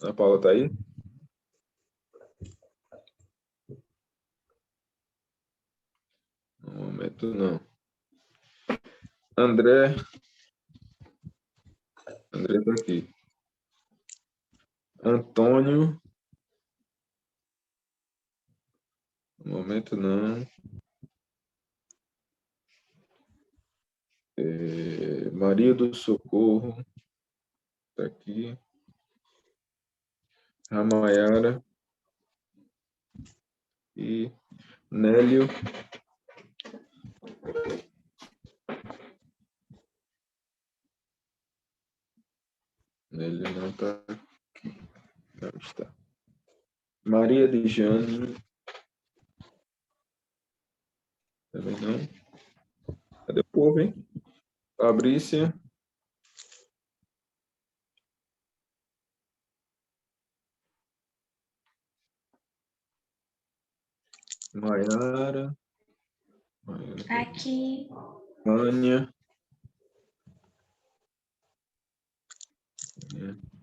Ana Paula tá aí? No momento, não. André. André tá aqui. Antônio. No momento, não. Maria do Socorro. Tá aqui. Ramayara. E Nélio. Nélio não tá aqui. Não está. Maria de Jane. Também não. Cadê o povo, hein? Fabrícia. Maiara. Aqui. Vânia.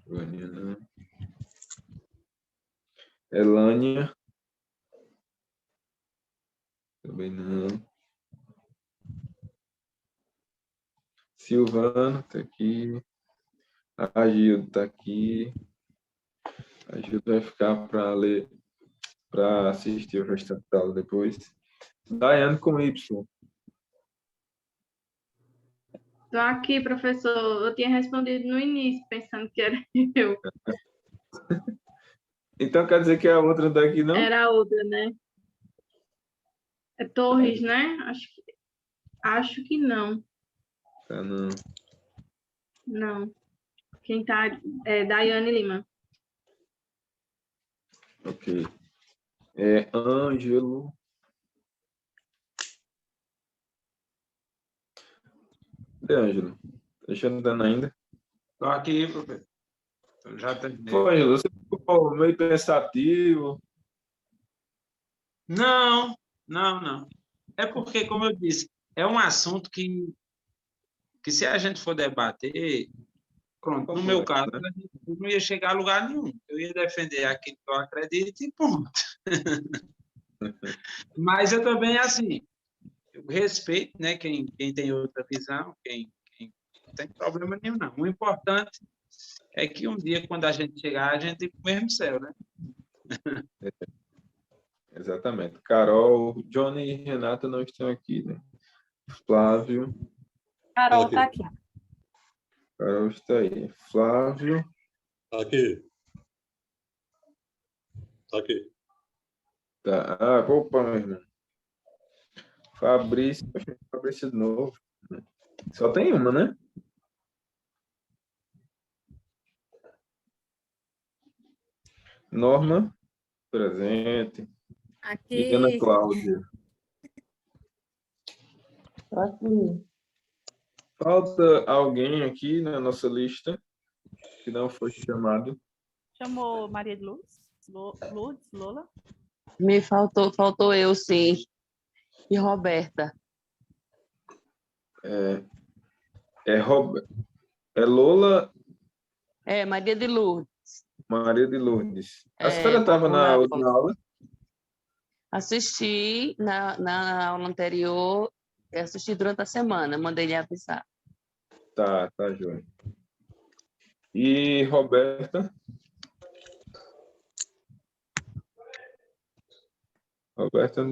Vânia não. Elânia. Também não. Silvano tá aqui. A Gilda tá aqui. A Gilda vai ficar para ler, para assistir o restante da aula depois. Daiane com Y. Estou aqui, professor. Eu tinha respondido no início, pensando que era eu. Então quer dizer que a outra daqui não? Era a outra, né? É Torres, né? Acho que não. Tá, não. Não. Quem tá é Daiane Lima. Ok. Ângelo. Cadê Ângelo? Deixa eu andando ainda. Estou aqui, professor. Eu já terminei. Pô, Ângelo, você ficou meio pensativo. Não. É porque, como eu disse, é um assunto que se a gente for debater, pronto, no meu caso, eu não ia chegar a lugar nenhum. Eu ia defender aquilo que eu acredito e ponto. Mas eu também, assim, eu respeito, né, quem tem outra visão, quem não tem problema nenhum, não. O importante é que um dia, quando a gente chegar, a gente tem o mesmo céu, né? Exatamente. Carol, Johnny e Renata não estão aqui, né? Flávio. Carol está aqui. Carol está aí. Flávio. Aqui. Aqui. Tá. Opa, meu irmão. Fabrício. Fabrício de novo. Só tem uma, né? Norma. Presente. Aqui. E Ana Cláudia. Aqui. Falta alguém aqui na nossa lista que não foi chamado. Chamou Maria de Lourdes? Lourdes, Lola? Me faltou eu, sim. E Roberta. É Lola. Maria de Lourdes. Maria de Lourdes. A senhora estava na última aula? Assisti na aula anterior, assisti durante a semana, mandei lhe avisar. Tá, Joia. E Roberta? Roberta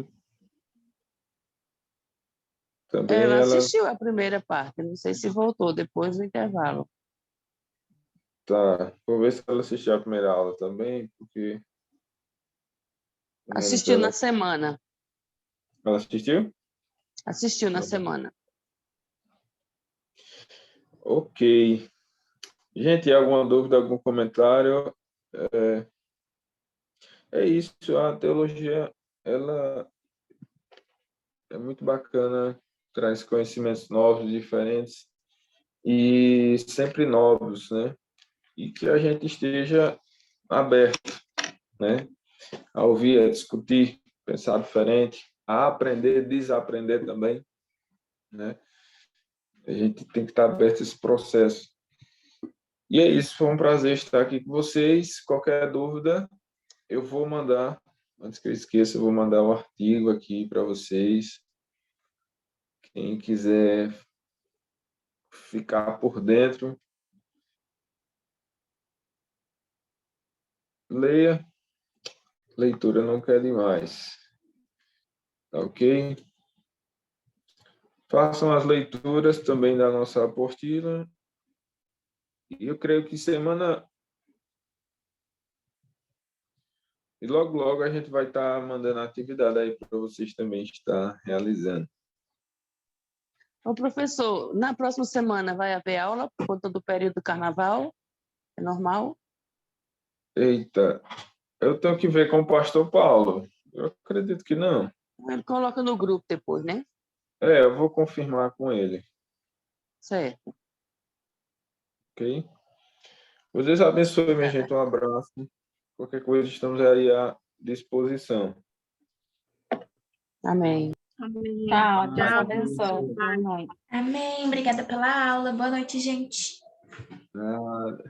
também Ela ela assistiu a primeira parte, não sei se voltou depois do intervalo. tá. Vou ver se ela assistiu a primeira aula também, porque pelo menos Assistiu na semana. ela assistiu? Assistiu na Tá bom. semana. Ok. Gente, alguma dúvida, algum comentário? É isso. A teologia, ela é muito bacana, traz conhecimentos novos, diferentes e sempre novos, né? E que a gente esteja aberto, né? A ouvir, a discutir, pensar diferente, a aprender, desaprender também, né? A gente tem que estar aberto a esse processo. E é isso, foi um prazer estar aqui com vocês. Qualquer dúvida, eu vou mandar, antes que eu esqueça, eu vou mandar o artigo aqui para vocês. Quem quiser ficar por dentro, leia. Leitura não quer demais. Tá ok? Façam as leituras também da nossa apostila. E eu creio que semana... E logo, logo a gente vai estar mandando atividade aí para vocês também estar realizando. Ô, professor, na próxima semana vai haver aula por conta do período do carnaval? É normal? Eita, eu tenho que ver com o pastor Paulo. Eu acredito que não. Ele coloca no grupo depois, né? Eu vou confirmar com ele. Certo. Ok? Deus abençoe, minha gente. Um abraço. Qualquer coisa, estamos aí à disposição. Amém. Amém. Tchau, Deus Tchau. abençoe. Amém. Obrigada pela aula. Boa noite, gente. Nada.